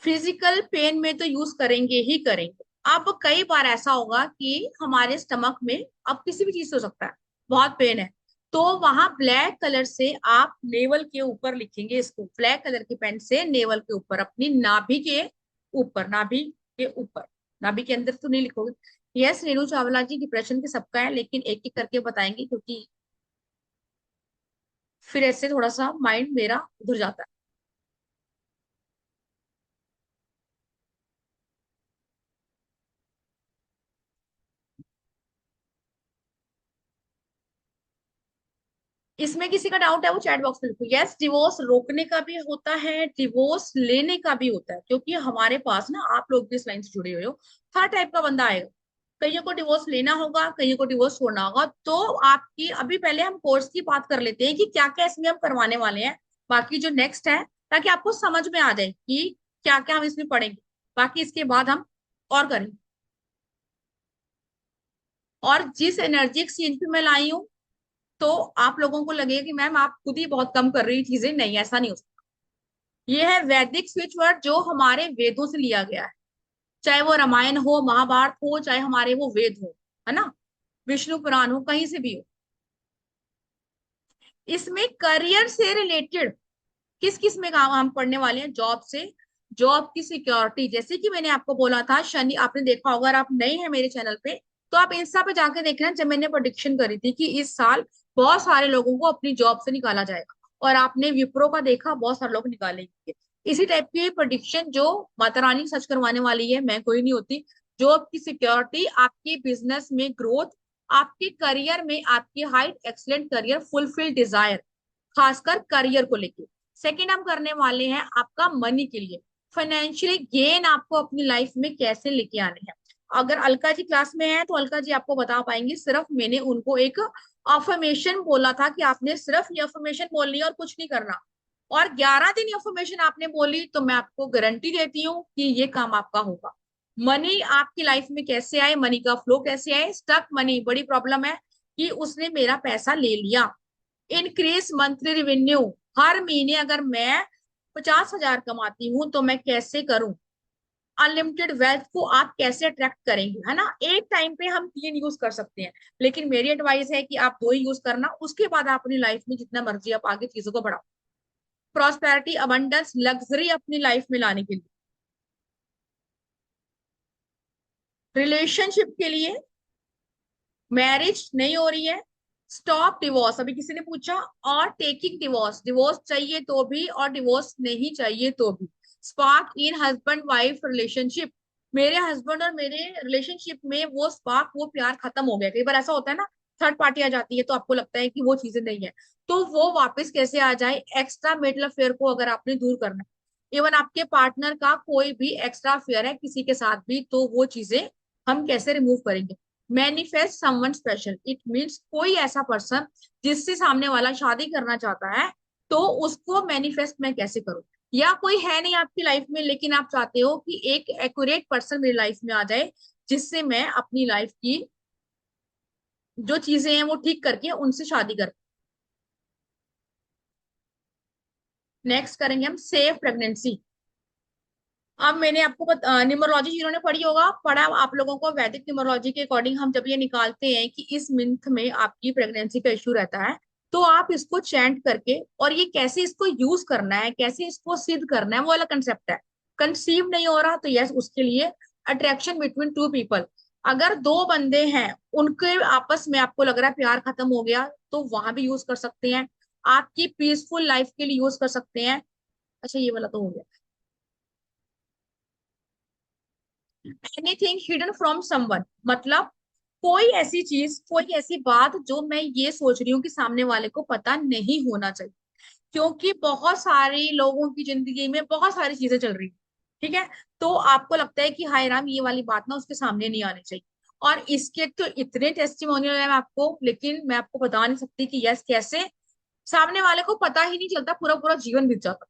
फिजिकल पेन में तो यूज करेंगे ही करेंगे। अब कई बार ऐसा होगा कि हमारे स्टमक में, अब किसी भी चीज से हो सकता है, बहुत पेन है, तो वहां ब्लैक कलर से आप नेवल के ऊपर लिखेंगे इसको, ब्लैक कलर की पेन से नेवल के ऊपर, अपनी नाभि के ऊपर, नाभि के ऊपर, नाभि के अंदर तो नहीं लिखोगे। यस रेणु चावला जी, डिप्रेशन के सबका है, लेकिन एक एक करके बताएंगे, क्योंकि फिर ऐसे थोड़ा सा माइंड मेरा उधर जाता है। इसमें किसी का डाउट है वो चैट बॉक्स में लिखो। यस, डिवोर्स रोकने का भी होता है, डिवोर्स लेने का भी होता है, क्योंकि हमारे पास ना, आप लोग भी इस लाइन से जुड़े हुए हो, हर टाइप का बंदा आएगा। कईयों को डिवोर्स लेना होगा, कईयों को डिवोर्स छोड़ना होगा। तो आपकी अभी पहले हम कोर्स की बात कर लेते हैं कि क्या क्या इसमें हम करवाने वाले हैं, बाकी जो नेक्स्ट है, ताकि आपको समझ में आ जाए कि क्या क्या हम इसमें पढ़ेंगे। बाकी इसके बाद हम और करेंगे। और जिस एनर्जी एक्सचेंज पे मैं लाई हूँ, तो आप लोगों को लगेगा कि मैम आप खुद ही बहुत कम कर रही हैं चीजें, नहीं ऐसा नहीं हो सकता। ये है वैदिक स्विच वर्ड, जो हमारे वेदों से लिया गया है, चाहे वो रामायण हो, महाभारत हो, चाहे हमारे वो वेद हो, है ना, विष्णु पुराण हो, कहीं से भी हो। इसमें करियर से रिलेटेड किस किस में काम हम पढ़ने वाले हैं, जॉब से, जॉब की सिक्योरिटी, जैसे कि मैंने आपको बोला था शनि, आपने देखा होगा, अगर आप नए हैं मेरे चैनल पे तो आप इंस्टा पे जाके देखना, जब मैंने प्रोडिक्शन करी थी कि इस साल बहुत सारे लोगों को अपनी जॉब से निकाला जाएगा, और आपने विप्रो का देखा, बहुत सारे लोग निकालेंगे। इसी टाइप की प्रोडिक्शन जो माता रानी सच करवाने वाली है, मैं कोई नहीं होती। जॉब की सिक्योरिटी, आपके बिजनेस में ग्रोथ, आपके करियर में आपकी height, excellent career, fulfil desire, खासकर करियर को लेके। सेकंड हम करने वाले हैं आपका मनी के लिए, फाइनेंशियली गेन आपको अपनी लाइफ में कैसे लेके आने हैं। अगर अलका जी क्लास में है तो अलका जी आपको बता पाएंगी, सिर्फ मैंने उनको एक अफर्मेशन बोला था कि आपने सिर्फ ये अफर्मेशन बोलनी है और कुछ नहीं करना, और 11 दिन अफर्मेशन आपने बोली, तो मैं आपको गारंटी देती हूँ कि ये काम आपका होगा। मनी आपकी लाइफ में कैसे आए, मनी का फ्लो कैसे आए। स्टक मनी बड़ी प्रॉब्लम है कि उसने मेरा पैसा ले लिया। इंक्रीज मंथली रेवेन्यू, हर महीने अगर मैं 50,000 कमाती हूँ तो मैं कैसे करूं। अनलिमिटेड वेल्थ को आप कैसे अट्रैक्ट करेंगे, है ना। एक टाइम पे हम 3 यूज कर सकते हैं, लेकिन मेरी एडवाइस है कि आप 2 ही यूज करना, उसके बाद आप अपनी लाइफ में जितना मर्जी आप आगे चीजों को बढ़ाओ। प्रॉस्पेरिटी, अबंडेंस, लग्जरी अपनी लाइफ में लाने के लिए। रिलेशनशिप के लिए, मैरिज नहीं हो रही है, स्टॉप डिवोर्स, अभी किसी ने पूछा, और टेकिंग डिवोर्स, डिवोर्स चाहिए तो भी और डिवोर्स नहीं चाहिए तो भी। Spark in husband wife relationship, मेरे हस्बैंड और मेरे रिलेशनशिप में वो स्पार्क, वो प्यार खत्म हो गया। कई बार ऐसा होता है ना, थर्ड पार्टी आ जाती है तो आपको लगता है कि वो चीजें नहीं है, तो वो वापस कैसे आ जाए। एक्स्ट्रा मेटल अफेयर को अगर आपने दूर करना है, इवन आपके पार्टनर का कोई भी एक्स्ट्रा अफेयर है किसी के साथ भी, तो वो चीजें हम कैसे रिमूव करेंगे। Manifest someone special, it means कोई ऐसा पर्सन जिससे सामने वाला शादी करना चाहता है, तो उसको मैनिफेस्ट मैं कैसे करूं। या कोई है नहीं आपकी लाइफ में, लेकिन आप चाहते हो कि एक एक्यूरेट पर्सन मेरी लाइफ में आ जाए, जिससे मैं अपनी लाइफ की जो चीजें हैं वो ठीक करके उनसे शादी कर। नेक्स्ट करेंगे हम सेफ प्रेगनेंसी। अब मैंने आपको न्यूमरोलॉजी जिन्होंने पढ़ी होगा, पढ़ा आप लोगों को, वैदिक न्यूमरोलॉजी के अकॉर्डिंग हम जब ये निकालते हैं कि इस मंथ में आपकी प्रेगनेंसी का इश्यू रहता है, तो आप इसको चैंट करके, और ये कैसे इसको यूज करना है, कैसे इसको सिद्ध करना है, वो वाला कंसेप्ट है। कंसीव नहीं हो रहा तो यस, उसके लिए अट्रैक्शन बिटवीन टू पीपल। अगर दो बंदे हैं, उनके आपस में आपको लग रहा है प्यार खत्म हो गया, तो वहां भी यूज कर सकते हैं। आपकी पीसफुल लाइफ के लिए यूज कर सकते हैं। अच्छा, ये वाला तो हो गया। एनीथिंग हिडन फ्रॉम समवन, मतलब कोई ऐसी चीज, कोई ऐसी बात जो मैं ये सोच रही हूँ कि सामने वाले को पता नहीं होना चाहिए। क्योंकि बहुत सारे लोगों की जिंदगी में बहुत सारी चीजें चल रही हैं, ठीक है। तो आपको लगता है कि हाय राम, ये वाली बात ना उसके सामने नहीं आनी चाहिए। और इसके तो इतने टेस्टिमोनियल है आपको, लेकिन मैं आपको बता नहीं सकती कि यस कैसे सामने वाले को पता ही नहीं चलता, पूरा पूरा जीवन बीत जाता।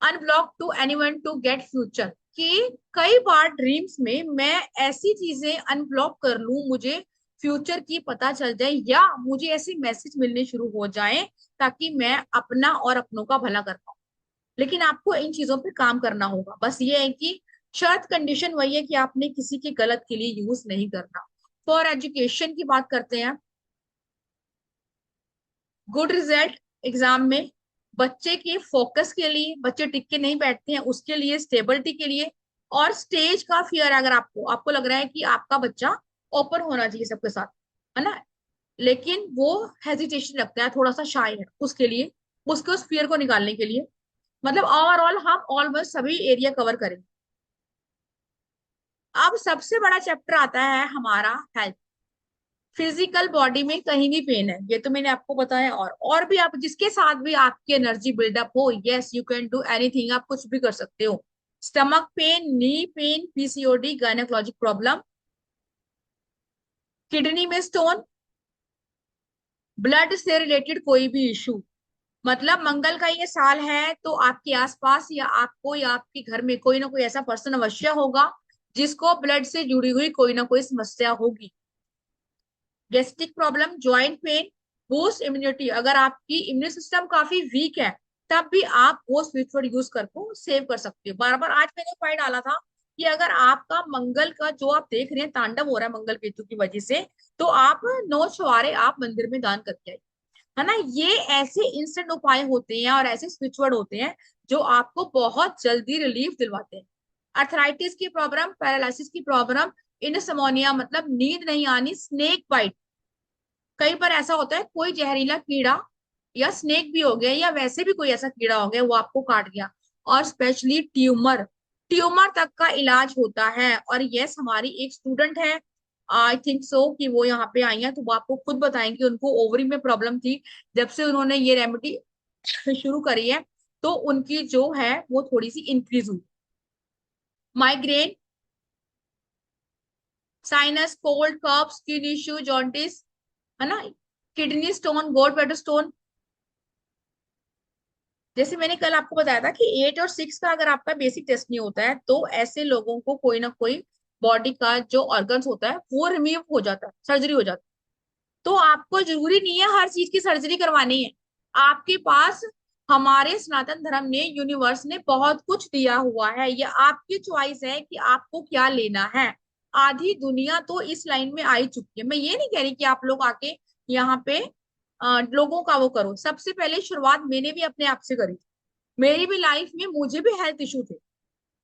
Unblock to anyone to get future, कि कई बार ड्रीम्स में मैं ऐसी चीजें अनब्लॉक कर लूं, मुझे फ्यूचर की पता चल जाए, या मुझे ऐसे मैसेज मिलने शुरू हो जाएं ताकि मैं अपना और अपनों का भला कर पाऊं। लेकिन आपको इन चीजों पे काम करना होगा। बस ये है कि शर्त कंडीशन वही है कि आपने किसी के गलत के लिए यूज नहीं करना। फॉर एजुकेशन की बात करते हैं। गुड रिजल्ट एग्जाम में, बच्चे के फोकस के लिए, बच्चे टिक के नहीं बैठते हैं उसके लिए, स्टेबिलिटी के लिए। और स्टेज का फियर, अगर आपको आपको लग रहा है कि आपका बच्चा ओपन होना चाहिए सबके साथ, है ना, लेकिन वो हेजिटेशन लगता है, थोड़ा सा शाय है, उसके लिए, उसके उस फियर को निकालने के लिए, मतलब ओवरऑल हम ऑलमोस्ट सभी एरिया कवर करेंगे। अब सबसे बड़ा चैप्टर आता है हमारा हेल्थ। फिजिकल बॉडी में कहीं भी पेन है, ये तो मैंने आपको बताया। और भी आप जिसके साथ भी आपकी एनर्जी बिल्डअप हो, yes you can do anything, आप कुछ भी कर सकते हो। Stomach pain, knee pain, PCOD, gynaecologic problem, kidney में स्टोन, ब्लड से रिलेटेड कोई भी इशू, मतलब मंगल का ये साल है तो आपके आसपास या आपको या आपके घर में कोई ना कोई ऐसा पर्सन अवश्य होगा जिसको ब्लड से जुड़ी हुई कोई ना कोई समस्या होगी। Gastric problem, joint pain, boost immunity, अगर आपकी इम्यून सिस्टम काफी वीक है तब भी आप वो स्विच वर्ड यूज करके सेव कर सकते हो। बार बार आज मैंने पॉइंट डाला था कि अगर आपका मंगल का जो आप देख रहे हैं तांडव हो रहा है मंगल केतु की वजह से, तो आप 9 छुआरे आप मंदिर में दान करके आइए, है ना। ये ऐसे इंस्टेंट उपाय होते हैं और ऐसे स्विच वर्ड होते हैं जो आपको बहुत जल्दी रिलीफ दिलवाते हैं। अर्थराइटिस की प्रॉब्लम, पैरालिसिस की प्रॉब्लम, इनसोमनिया मतलब नींद नहीं आनी, स्नेक बाइट, कई बार ऐसा होता है कोई जहरीला कीड़ा या स्नेक भी हो गया या वैसे भी कोई ऐसा कीड़ा हो गया वो आपको काट गया। और स्पेशली ट्यूमर, ट्यूमर तक का इलाज होता है। और यस, हमारी एक स्टूडेंट है, आई थिंक सो कि वो यहाँ पे आई है, तो वो आपको खुद बताएंगे उनको ओवरी में प्रॉब्लम थी। जब से उन्होंने ये रेमेडी शुरू करी है तो उनकी जो है वो थोड़ी सी इंक्रीज हुई। माइग्रेन, साइनस, कोल्ड, कफ, स्किन इश्यू, जॉन्डिस, है ना, kidney stone, gold bladder stone. जैसे मैंने कल आपको बताया था कि 8 और 6 का अगर आपका बेसिक टेस्ट नहीं होता है तो ऐसे लोगों को कोई ना कोई बॉडी का जो ऑर्गन्स होता है वो रिमूव हो जाता है, सर्जरी हो जाती है। तो आपको जरूरी नहीं है हर चीज की सर्जरी करवानी है। आपके पास हमारे सनातन धर्म ने, यूनिवर्स ने बहुत कुछ दिया हुआ है, ये आपकी चॉइस है कि आपको क्या लेना है। आधी दुनिया तो इस लाइन में आ ही चुकी है। मैं ये नहीं कह रही कि आप लोग आके यहाँ पे लोगों का वो करो। सबसे पहले शुरुआत मैंने भी अपने आप से करी। मेरी भी लाइफ में मुझे भी हेल्थ इशू थे,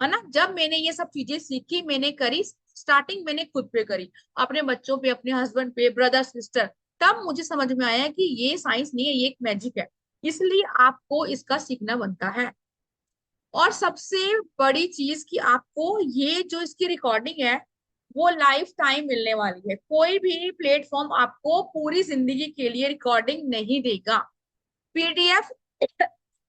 है ना। जब मैंने ये सब चीजें सीखी, मैंने करी, स्टार्टिंग मैंने खुद पे करी, अपने बच्चों पे, अपने हस्बैंड पे, ब्रदर सिस्टर, तब मुझे समझ में आया कि ये साइंस नहीं है, ये एक मैजिक है। इसलिए आपको इसका सीखना बनता है। और सबसे बड़ी चीज कि आपको ये जो इसकी रिकॉर्डिंग है वो लाइफ टाइम मिलने वाली है। कोई भी प्लेटफॉर्म आपको पूरी जिंदगी के लिए रिकॉर्डिंग नहीं देगा। पीडीएफ,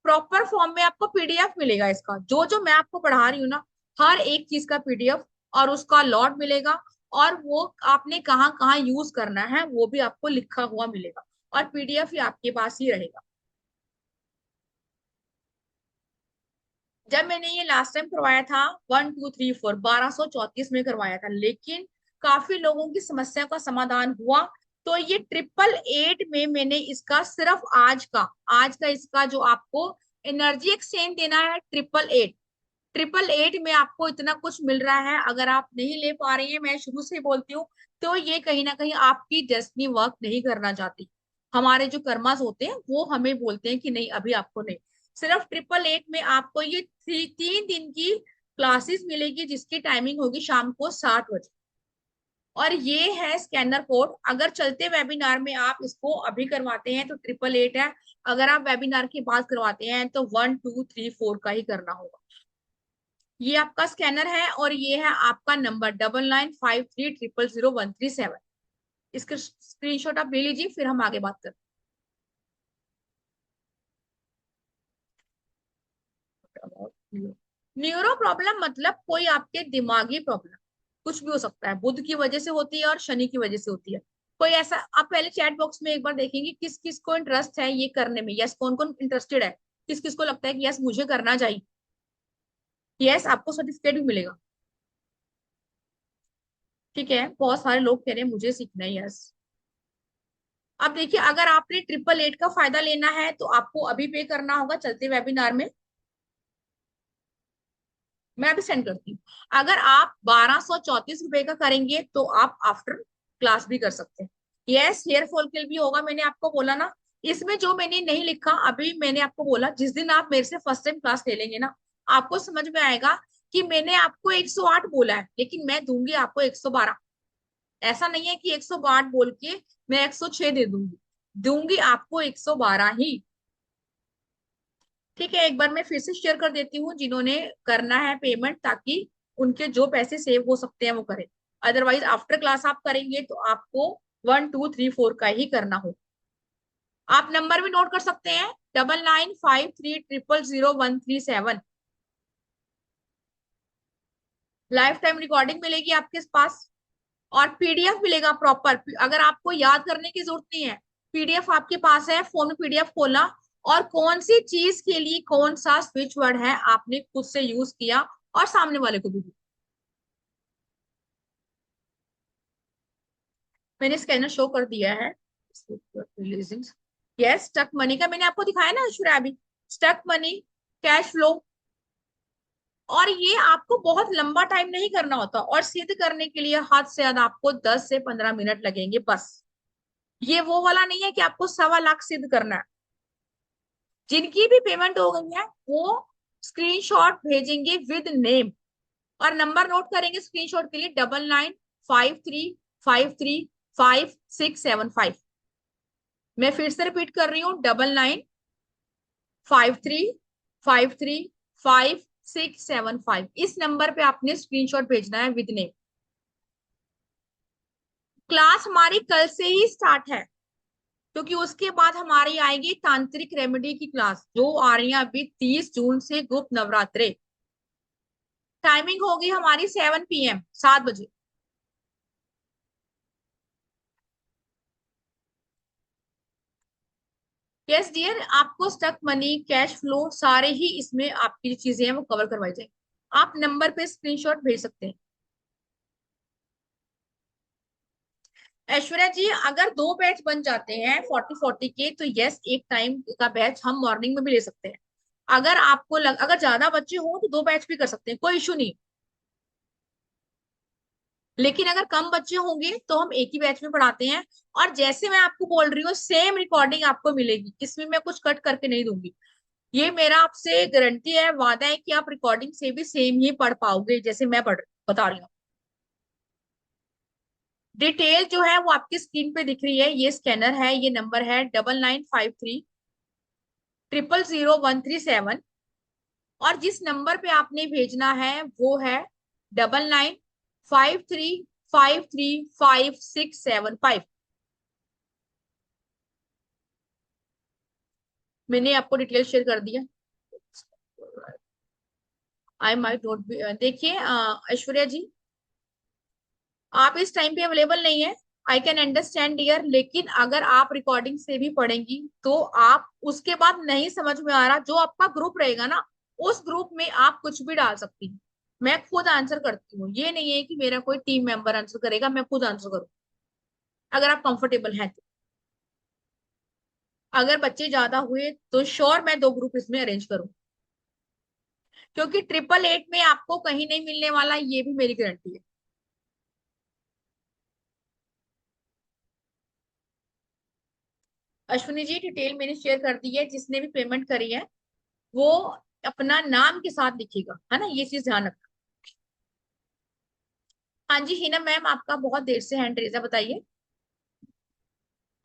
प्रॉपर फॉर्म में आपको पीडीएफ मिलेगा इसका, जो जो मैं आपको पढ़ा रही हूँ ना, हर एक चीज का पीडीएफ और उसका लॉट मिलेगा। और वो आपने कहाँ कहाँ यूज करना है वो भी आपको लिखा हुआ मिलेगा, और पीडीएफ ही आपके पास ही रहेगा। जब मैंने ये लास्ट टाइम करवाया था 1 2 3 4 1234 में करवाया था, लेकिन काफी लोगों की समस्या का समाधान हुआ। तो ये 888 में मैंने इसका सिर्फ आज का इसका जो आपको एनर्जी एक्सचेंज देना है, 888 में आपको इतना कुछ मिल रहा है। अगर आप नहीं ले पा रही हैं, मैं शुरू से ही बोलती हूँ तो ये कहीं ना कहीं आपकी डेस्टिनी वर्क नहीं करना चाहती। हमारे जो कर्मास होते हैं वो हमें बोलते हैं कि नहीं, अभी आपको नहीं। सिर्फ 888 में आपको ये 3 दिन की क्लासेस मिलेगी, जिसकी टाइमिंग होगी शाम को 7 बजे। और ये है स्कैनर कोड। अगर चलते वेबिनार में आप इसको अभी करवाते हैं तो 888 है। अगर आप वेबिनार के बाद करवाते हैं तो 1234 का ही करना होगा। ये आपका स्कैनर है और ये है आपका नंबर 9953000137। इसका स्क्रीनशॉट आप ले लीजिए, फिर हम आगे बात करते हैं। न्यूरो प्रॉब्लम मतलब कोई आपके दिमागी प्रॉब्लम, कुछ भी हो सकता है। बुध की वजह से होती है और शनि की वजह से होती है। कोई ऐसा, आप पहले चैट बॉक्स में एक बार देखेंगे किस किस को इंटरेस्ट है ये करने में। यस, कौन कौन इंटरेस्टेड है, किस किस को लगता है कि यस मुझे करना चाहिए। यस, आपको सर्टिफिकेट भी मिलेगा। ठीक है, बहुत सारे लोग कह रहे हैं मुझे सीखना है। यस, अब देखिए, अगर आपने 888 का फायदा लेना है तो आपको अभी पे करना होगा चलते वेबिनार में। मैं अभी सेंड करती हूँ। अगर आप 1234 रुपए का करेंगे तो आप आफ्टर क्लास भी कर सकते हैं। यस, हेयर फॉल के लिए भी होगा, मैंने आपको बोला ना। इसमें जो मैंने नहीं लिखा अभी, मैंने आपको बोला जिस दिन आप मेरे से फर्स्ट टाइम क्लास ले लेंगे ना, आपको समझ में आएगा कि मैंने आपको 108 बोला है लेकिन मैं दूंगी आपको 112। ऐसा नहीं है कि 108 बोल के मैं 106 दे दूंगी, दूंगी आपको 112 ही। ठीक है, एक बार मैं फिर से शेयर कर देती हूँ जिन्होंने करना है पेमेंट, ताकि उनके जो पैसे सेव हो सकते हैं वो करें। अदरवाइज आफ्टर क्लास आप करेंगे तो आपको 1234 का ही करना हो। आप नंबर भी नोट कर सकते हैं, 9953000137। लाइफ टाइम रिकॉर्डिंग मिलेगी आपके पास और पीडीएफ मिलेगा प्रॉपर। अगर आपको याद करने की जरूरत नहीं है, पीडीएफ आपके पास है, फोन में पीडीएफ खोला और कौन सी चीज के लिए कौन सा स्विच वर्ड है आपने खुद से यूज किया और सामने वाले को भी दिया। मैंने स्कैनर शो कर दिया है। रिलीजिंग, यस, स्टक मनी का मैंने आपको दिखाया ना ऐश्वर्या अभी। Stuck money, cash flow. और ये आपको बहुत लंबा टाइम नहीं करना होता, और सिद्ध करने के लिए हद से ज्यादा आपको 10 से 15 मिनट लगेंगे बस। ये वो वाला नहीं है कि आपको 1.25 लाख सिद्ध करना है। जिनकी भी पेमेंट हो गई है वो स्क्रीनशॉट भेजेंगे विद नेम और नंबर नोट करेंगे स्क्रीनशॉट के लिए, 9953535675। मैं फिर से रिपीट कर रही हूँ, 9953535675। इस नंबर पे आपने स्क्रीनशॉट भेजना है विद नेम। क्लास हमारी कल से ही स्टार्ट है, क्योंकि उसके बाद हमारी आएगी तांत्रिक रेमेडी की क्लास, जो आ रही है अभी 30 जून से, गुप्त नवरात्रे। टाइमिंग होगी हमारी 7 PM, 7 बजे। यस डियर, आपको स्टक मनी, कैश फ्लो, सारे ही इसमें आपकी जो चीजें हैं वो कवर करवाई जाएंगी। आप नंबर पे स्क्रीनशॉट भेज सकते हैं। ऐश्वर्या जी, अगर 2 बैच बन जाते हैं 40-40 के तो यस, एक टाइम का बैच हम मॉर्निंग में भी ले सकते हैं। अगर आपको अगर ज्यादा बच्चे हो तो 2 बैच भी कर सकते हैं, कोई इशू नहीं। लेकिन अगर कम बच्चे होंगे तो हम एक ही बैच में पढ़ाते हैं। और जैसे मैं आपको बोल रही हूँ सेम रिकॉर्डिंग आपको मिलेगी, इसमें मैं कुछ कट करके नहीं दूंगी। ये मेरा आपसे गारंटी है, वादा है कि आप रिकॉर्डिंग से भी सेम ही पढ़ पाओगे जैसे मैं बता रही हूँ। डिटेल जो है वो आपकी स्क्रीन पे दिख रही है। ये स्कैनर है, ये नंबर है 9953000137। और जिस नंबर पे आपने भेजना है वो है 9953535675। मैंने आपको डिटेल शेयर कर दिया। आई माइट नोट बी, देखिए ऐश्वर्या जी, आप इस टाइम पे अवेलेबल नहीं है, आई कैन अंडरस्टैंड डियर। लेकिन अगर आप रिकॉर्डिंग से भी पढ़ेंगी तो आप उसके बाद नहीं समझ में आ रहा, जो आपका ग्रुप रहेगा ना, उस ग्रुप में आप कुछ भी डाल सकती हैं। मैं खुद आंसर करती हूँ, ये नहीं है कि मेरा कोई टीम मेंबर आंसर करेगा, मैं खुद आंसर करूँ अगर आप कंफर्टेबल हैं तो। अगर बच्चे ज्यादा हुए तो श्योर मैं 2 ग्रुप इसमें अरेंज करूँ, क्योंकि 888 में आपको कहीं नहीं मिलने वाला, ये भी मेरी गारंटी है। अश्विनी जी डिटेल मैंने शेयर कर दी है, जिसने भी पेमेंट करी है वो अपना नाम के साथ लिखिएगा, है ना, ये चीज ध्यान रखना। हाँ जी हिना मैम, आपका बहुत देर से हैंड रेज है, बताइए।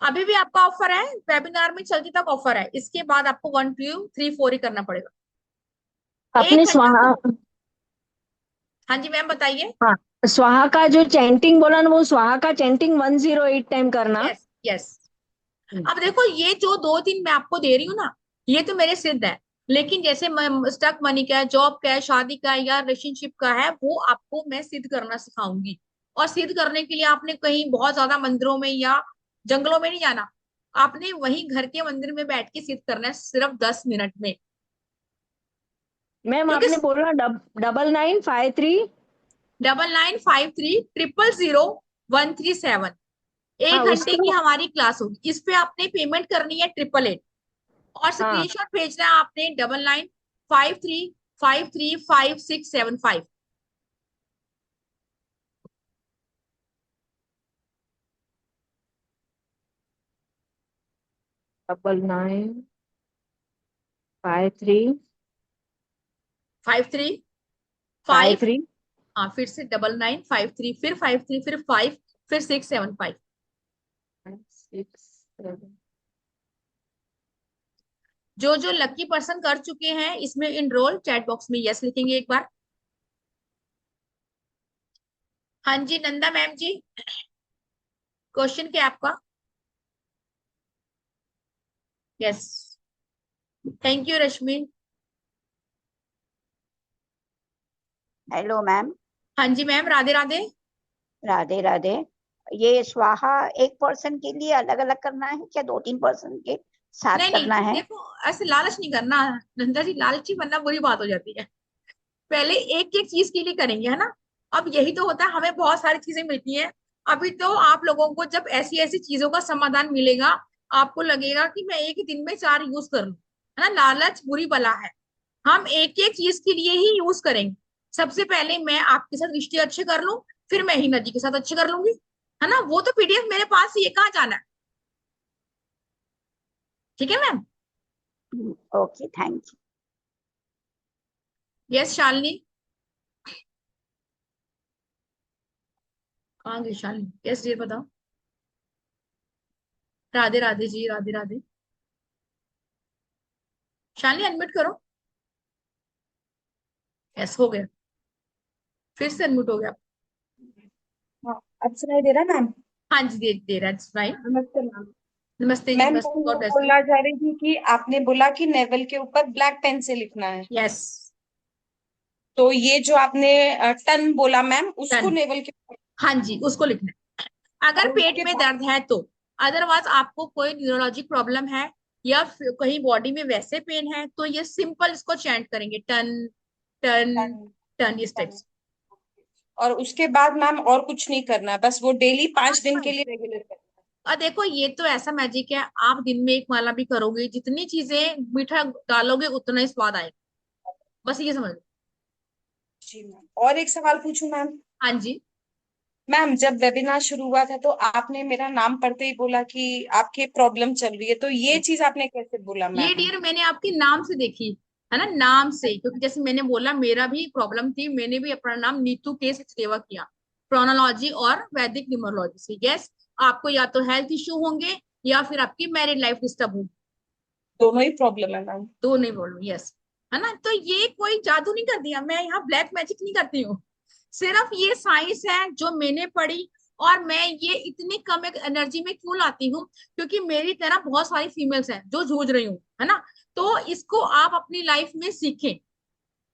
अभी भी आपका ऑफर है, वेबिनार में चलती तक ऑफर है, इसके बाद आपको 1 2 3 4 ही करना पड़ेगा, आपने 1 घंटा स्वाहा, को। हाँ जी मैम बताइए। हाँ, स्वाहा का जो चैंटिंग बोला ना, वो स्वाहा का चैंटिंग 108 टाइम करना। Yes yes. अब देखो ये जो 2 3 मैं आपको दे रही हूँ ना, ये तो मेरे सिद्ध है, लेकिन जैसे स्टक मनी का है, जॉब का है, शादी का है, या रिलेशनशिप का है, वो आपको मैं सिद्ध करना सिखाऊंगी। और सिद्ध करने के लिए आपने कहीं बहुत ज्यादा मंदिरों में या जंगलों में नहीं जाना, आपने वहीं घर के मंदिर में बैठ के सिद्ध करना है, सिर्फ 10 मिनट में। मैम क्योंकि आपने बोला 9953। 9953000137, हाँ 1 घंटे की उसका, हमारी क्लास होगी, इस पे आपने पेमेंट करनी है 888, और हाँ स्क्रीनशॉट भेजना है आपने 9953535675। 995353। 535, हाँ फिर से 9953, फिर 53, फिर 5, फिर 675। जो जो लकी पर्सन कर चुके हैं इसमें इनरोल, चैट बॉक्स में यस लिखेंगे एक बार। हाँ जी नंदा मैम जी, क्वेश्चन क्या है आपका? Yes, thank you Rashmi. Hello ma'am. हाँ जी मैम, राधे राधे। राधे राधे। ये स्वाहा एक पर्सन के लिए अलग अलग करना है क्या, 2 3 पर्सन के साथ नहीं नहीं करना है? देखो, ऐसे लालच नहीं करना नंदा जी, लालची बनना बुरी बात हो जाती है। पहले एक एक चीज के लिए करेंगे, है ना। अब यही तो होता है, हमें बहुत सारी चीजें मिलती हैं। अभी तो आप लोगों को जब ऐसी ऐसी चीजों का समाधान मिलेगा, आपको लगेगा कि मैं एक ही दिन में 4 यूज कर लूं, है ना। लालच बुरी बला है, हम एक एक चीज के लिए ही यूज करेंगे। सबसे पहले मैं आपके साथ रिश्ते अच्छे कर लूं, फिर मैं ही नदी के साथ अच्छे कर लूंगी, है ना। वो तो पीडीएफ मेरे पास ही है, कहाँ जाना है। ठीक है ma'am. Okay thank you. Yes Shalini, कहाँ गई शालिनी? यस जी बताओ। राधे राधे जी, राधे राधे। शालिनी अनम्यूट करो। यस हो गया, फिर से अनम्यूट हो गया। हाँ, अब सुनाई दे रहा है मैम? हाँ जी दे रहा है, फाइन। नमस्ते मैम। नमस्ते जी, मैम नमस्ते, मैं गॉड ब्लेस यू। बोलना चाह रही थी कि आपने बोला कि नेवल के ऊपर ब्लैक पेन से लिखना है, यस, तो ये जो आपने टन बोला मैम, उसको डन। नेवल के ऊपर, हाँ जी उसको लिखना है, अगर और पेट उसके में बाद दर्द है तो। अदरवाइज आपको कोई न्यूरोलॉजिक प्रॉब्लम है या फिर कहीं बॉडी में वैसे पेन है, तो ये सिंपल इसको चैंट करेंगे, टन टन टन टन, इस टाइप टन, से। और उसके बाद मैम और कुछ नहीं करना है, बस वो डेली 5 दिन के हाँ, लिए रेगुलर करना और देखो ये तो ऐसा मैजिक है, आप दिन में एक माला भी करोगे, जितनी चीजें मीठा डालोगे उतना ही स्वाद आएगा, बस ये समझ लो। है। जी मैम, और एक सवाल पूछूं मैम? हाँ जी। मैम जब वेबिनार शुरू हुआ था तो आपने मेरा नाम पढ़ते ही बोला कि आपके प्रॉब्लम चल रही है, तो ये चीज आपने कैसे बोला ये मैम? डियर मैंने आपके नाम से देखी, है ना, नाम से, क्योंकि जैसे मैंने बोला मेरा भी प्रॉब्लम थी, मैंने भी अपना नाम नीतू के सचदेवा किया, प्रोनोलॉजी और वैदिक न्यूमरोलॉजी से। यस, आपको या तो हेल्थ इश्यू होंगे या फिर आपकी मैरिड लाइफ डिस्टर्ब होगी, दोनों ही प्रॉब्लम है मैम। दो नहीं बोलूँ, यस, है ना। तो ये कोई जादू नहीं कर दिया, मैं यहाँ ब्लैक मैजिक नहीं करती हूँ, सिर्फ ये साइंस है जो मैंने पढ़ी। और मैं ये इतनी कम एक एनर्जी में क्यों लाती हूँ, क्योंकि मेरी तरह बहुत सारी फीमेल्स हैं जो जूझ रही हूँ, है ना। तो इसको आप अपनी लाइफ में सीखें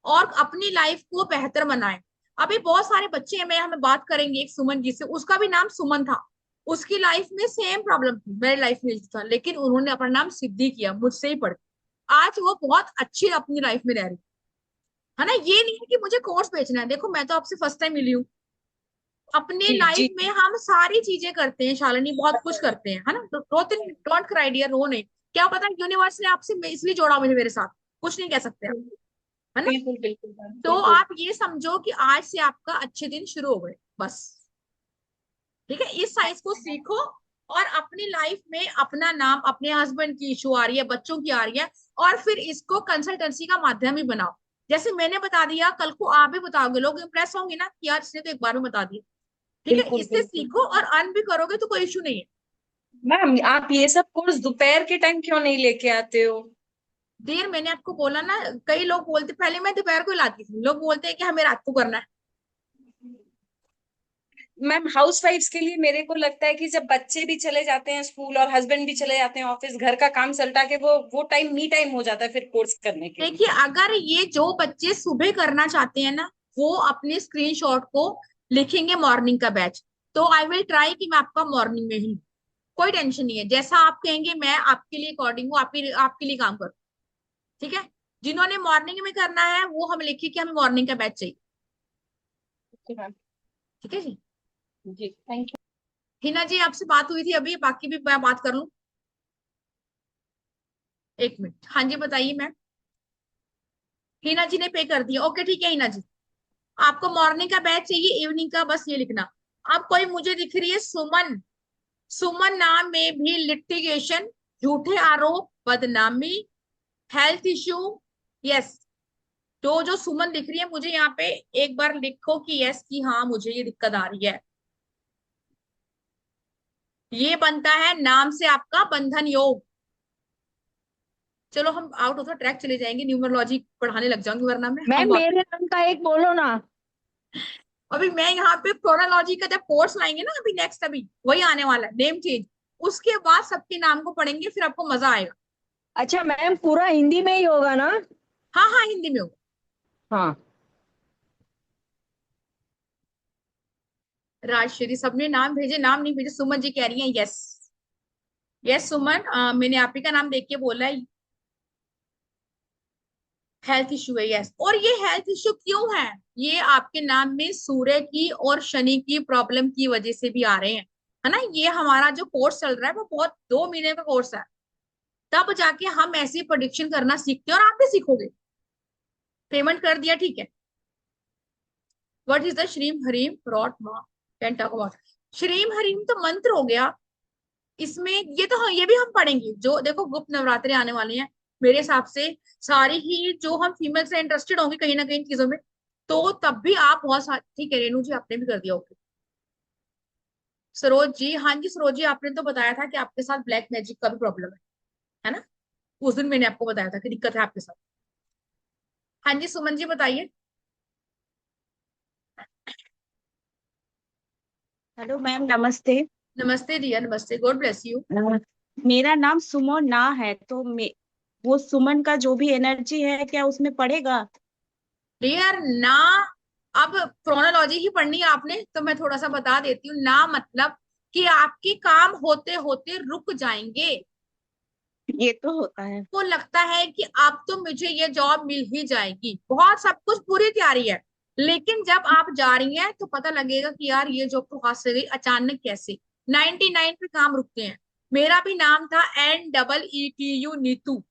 और अपनी लाइफ को बेहतर बनाएं। अभी बहुत सारे बच्चे हैं, मैं हमें बात करेंगे एक सुमन जी से, उसका भी नाम सुमन था, उसकी लाइफ में सेम प्रॉब्लम थी मेरी लाइफ में था, लेकिन उन्होंने अपना नाम सिद्धि किया मुझसे ही पढ़ के। आज वो बहुत अच्छी अपनी लाइफ में रह रही है ना। ये नहीं है कि मुझे कोर्स बेचना है, देखो मैं तो आपसे फर्स्ट टाइम मिली हूँ। अपने जी लाइफ जी। में हम सारी चीजें करते हैं शालिनी, बहुत कुछ करते हैं, है ना। डोंट क्राई डियर, रो नहीं, क्या पता यूनिवर्स ने आपसे इसलिए जोड़ा मुझे मेरे साथ, कुछ नहीं कह सकते आप, है ना। बिल्कुल बिल्कुल मैम, तो बिल्कुल। आप ये समझो कि आज से आपका अच्छे दिन शुरू हो गए, बस। ठीक है, इस साइंस को सीखो और अपनी लाइफ में अपना नाम, अपने हस्बैंड की इशू आ रही है, बच्चों की आ रही है, और फिर इसको कंसल्टेंसी का माध्यम ही बनाओ। जैसे मैंने बता दिया, कल को आप भी बताओगे, लोग इंप्रेस होंगे ना कि यार इसने तो एक बार में बता दिया। ठीक है, बिल्कुल इससे बिल्कुल। सीखो और अर्न भी करोगे तो कोई इशू नहीं है। मैम आप ये सब कोर्स दोपहर के टाइम क्यों नहीं लेके आते हो? देर मैंने आपको बोला ना, कई लोग बोलते, पहले मैं दोपहर को ही लाती थी, लोग बोलते हैं कि हमें रात को करना है। मैम हाउस वाइफ्स के लिए मेरे को लगता है कि जब बच्चे भी चले जाते हैं स्कूल और हस्बैंड भी चले जाते हैं ऑफिस, घर का काम सल्टा के वो टाइम मी टाइम हो जाता है फिर कोर्स करने के लिए। देखिए, अगर ये जो बच्चे सुबह करना चाहते हैं ना, वो अपने स्क्रीनशॉट को लिखेंगे मॉर्निंग का बैच, तो आई विल ट्राई कि मैं आपका मॉर्निंग में ही लूं। कोई टेंशन नहीं है, जैसा आप कहेंगे मैं आपके लिए अकॉर्डिंग हूँ, आपके लिए काम करूँ। ठीक है, जिन्होंने मॉर्निंग में करना है वो हम लिखिए कि हमें मॉर्निंग का बैच चाहिए। Okay ma'am. ठीक है जी। जी थैंक यू। हिना जी, आपसे बात हुई थी अभी, बाकी भी मैं बात कर लूं? एक मिनट, हाँ जी बताइए मैम। हिना जी ने पे कर दिया, ओके ठीक है हिना जी। आपको मॉर्निंग का बैच चाहिए, इवनिंग का बस ये लिखना। अब कोई मुझे दिख रही है सुमन, सुमन नाम में भी लिटिगेशन, झूठे आरोप, बदनामी, हेल्थ इश्यू। यस, तो जो सुमन दिख रही है मुझे यहाँ पे, एक बार लिखो कि यस, कि हाँ मुझे ये दिक्कत आ रही है। ये बनता है नाम से आपका बंधन योग। चलो हम आउट ऑफ द ट्रैक चले जाएंगे, न्यूमरोलॉजी पढ़ाने लग जाऊंगी वरना मैं, हम मैम बात। मेरे नाम का एक बोलो ना। अभी मैं यहाँ पे क्रोनोलॉजी का जब कोर्स लाएंगे ना, अभी नेक्स्ट, अभी वही आने वाला है, नेम चेंज, उसके बाद सबके नाम को पढ़ेंगे, फिर आपको मजा आएगा। अच्छा मैम पूरा हिंदी में ही होगा ना? हाँ हाँ, हिंदी में होगा। हाँ। राजश्री, सबने नाम भेजे, नाम नहीं भेजे, सुमन जी कह रही हैं यस। यस सुमन, मैंने आप ही का नाम देख के बोला है। हेल्थ इश्यू है, यस। और ये हेल्थ इश्यू क्यों है? ये आपके नाम में सूर्य की और शनि की प्रॉब्लम की वजह से भी आ रहे हैं, है ना। ये हमारा जो कोर्स चल रहा है वो बहुत 2 महीने का कोर्स है, तब जाके हम ऐसी प्रोडिक्शन करना सीखते हैं, और आप भी सीखोगे। पेमेंट कर दिया, ठीक है। What is the Shreem Hareem rot माँ कैन टॉक अबाउट? श्रीम हरीम तो मंत्र हो गया, इसमें ये तो हाँ, ये भी हम पढ़ेंगे। जो देखो गुप्त नवरात्रे आने वाले हैं, मेरे हिसाब से सारी ही जो हम फीमेल से इंटरेस्टेड होंगे कहीं ना कहीं चीजों में, तो तब भी आप बहुत सारी, ठीक है रेनू जी आपने भी कर दिया, ओके। सरोज जी, हाँ जी सरोज जी, आपने तो बताया था कि आपके साथ ब्लैक मैजिक का भी प्रॉब्लम है ना। उस दिन मैंने आपको बताया था कि दिक्कत है आपके साथ। हाँ जी सुमन जी बताइए। हेलो मैम नमस्ते। नमस्ते दिया, नमस्ते, गॉड ब्लेस यू। मेरा नाम सुमन ना है तो वो सुमन का जो भी एनर्जी है क्या उसमें पड़ेगा? डियर ना, अब क्रोनोलॉजी ही पढ़नी है आपने तो मैं थोड़ा सा बता देती हूँ। ना मतलब कि आपके काम होते होते रुक जाएंगे। ये तो होता है। को लगता है कि अब तो मुझे ये जॉब मिल ही जाएगी, बहुत सब कुछ पूरी तैयारी है, लेकिन जब आप जा रही हैं तो पता लगेगा कि यार ये जॉब तो हाथ से गई अचानक कैसे। 99 पे काम रुकते हैं। मेरा भी नाम था NEETU, नीतू।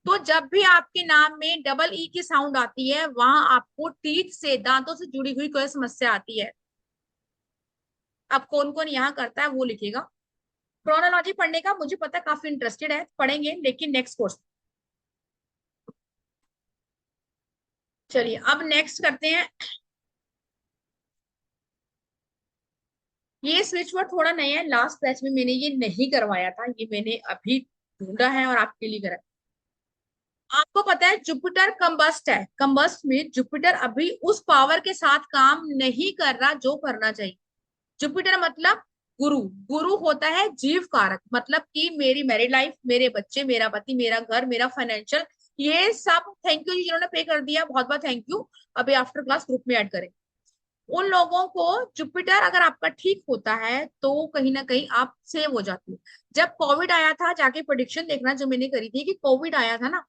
तो जब भी आपके नाम में डबल ई की साउंड आती है, वहां आपको टीथ से, दांतों से जुड़ी हुई कोई समस्या आती है। अब कौन कौन यहाँ करता है वो लिखेगा। क्रोनोलॉजी पढ़ने का मुझे पता है काफी इंटरेस्टेड है, पढ़ेंगे लेकिन नेक्स्ट कोर्स। चलिए अब नेक्स्ट करते हैं। ये स्विच वर्ड थोड़ा नया है, लास्ट बैच में मैंने ये नहीं करवाया था, ये मैंने अभी ढूंढा है और आपके लिए करा। आपको पता है जुपिटर कंबस्ट है, कंबस्ट में जुपिटर अभी उस पावर के साथ काम नहीं कर रहा जो करना चाहिए। जुपिटर मतलब गुरु, गुरु होता है जीव कारक, मतलब कि मेरी मैरिड लाइफ, मेरे बच्चे, मेरा पति, मेरा घर, मेरा फाइनेंशियल, ये सब। थैंक यू जी जिन्होंने पे कर दिया, बहुत बहुत थैंक यू। अभी आफ्टर क्लास ग्रुप में ऐड करें उन लोगों को। जुपिटर अगर आपका ठीक होता है तो कहीं ना कहीं आप सेव हो जाते हो। जब कोविड आया था, जाके प्रोडिक्शन देखना जो मैंने करी थी कि कोविड आया था ना,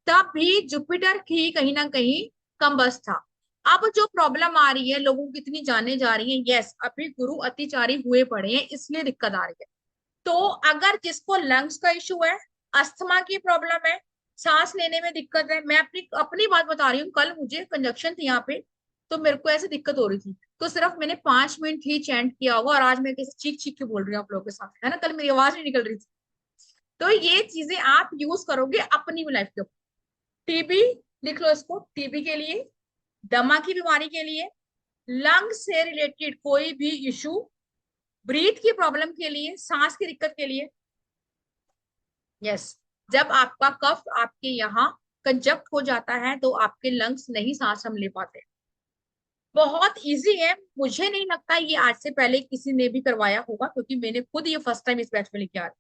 तब भी जुपिटर की कहीं ना कहीं कम था। अब जो प्रॉब्लम आ रही है, लोगों की इतनी जाने जा रही है, यस अभी गुरु अतिचारी हुए पड़े हैं, इसलिए दिक्कत आ रही है। तो अगर जिसको लंग्स का इशू है, अस्थमा की प्रॉब्लम है, सांस लेने में दिक्कत है, मैं अपनी अपनी बात बता रही हूँ, कल मुझे कंजक्शन थी यहाँ पे, तो मेरे को ऐसे दिक्कत हो रही थी, तो सिर्फ मैंने 5 मिनट ही चैंट किया होगा, और आज मैं कैसे चीख चीख के बोल रही हूँ आप लोगों के साथ, है ना, कल मेरी आवाज नहीं निकल रही थी। तो ये चीजें आप यूज करोगे अपनी लाइफ के ऊपर। टीबी लिख लो इसको, टीबी के लिए, दमा की बीमारी के लिए, लंग से रिलेटेड कोई भी इशू, ब्रीथ की प्रॉब्लम के लिए, सांस की दिक्कत के लिए। यस, जब आपका कफ आपके यहाँ कंजक्ट हो जाता है तो आपके लंग्स नहीं सांस हम ले पाते। बहुत इजी है, मुझे नहीं लगता ये आज से पहले किसी ने भी करवाया होगा, क्योंकि मैंने खुद ये फर्स्ट टाइम इस बैच में लेके आ रही।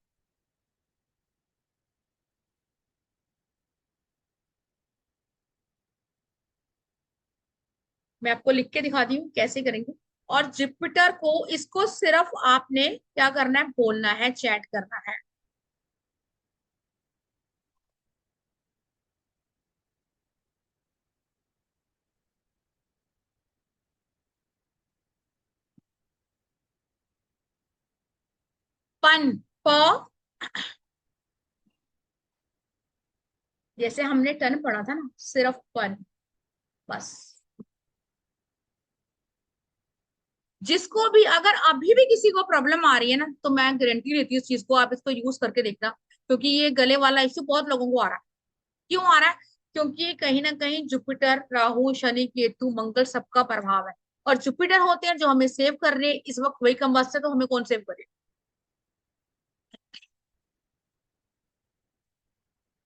मैं आपको लिख के दिखाती हूँ कैसे करेंगे। और जुपिटर को, इसको सिर्फ आपने क्या करना है, बोलना है, चैट करना है। पन, प, जैसे हमने टन पढ़ा था ना, सिर्फ पन, बस। जिसको भी, अगर अभी भी किसी को प्रॉब्लम आ रही है ना, तो मैं गारंटी देती हूँ इस चीज को, आप इसको यूज करके देखना, क्योंकि ये गले वाला इश्यू बहुत लोगों को आ रहा है। क्यों आ रहा है? क्योंकि कहीं ना कहीं जुपिटर, राहु, शनि, केतु, मंगल सबका प्रभाव है, और जुपिटर होते हैं जो हमें सेव कर रहे हैं इस वक्त, वही कम वस्त है, तो हमें कौन सेव करे?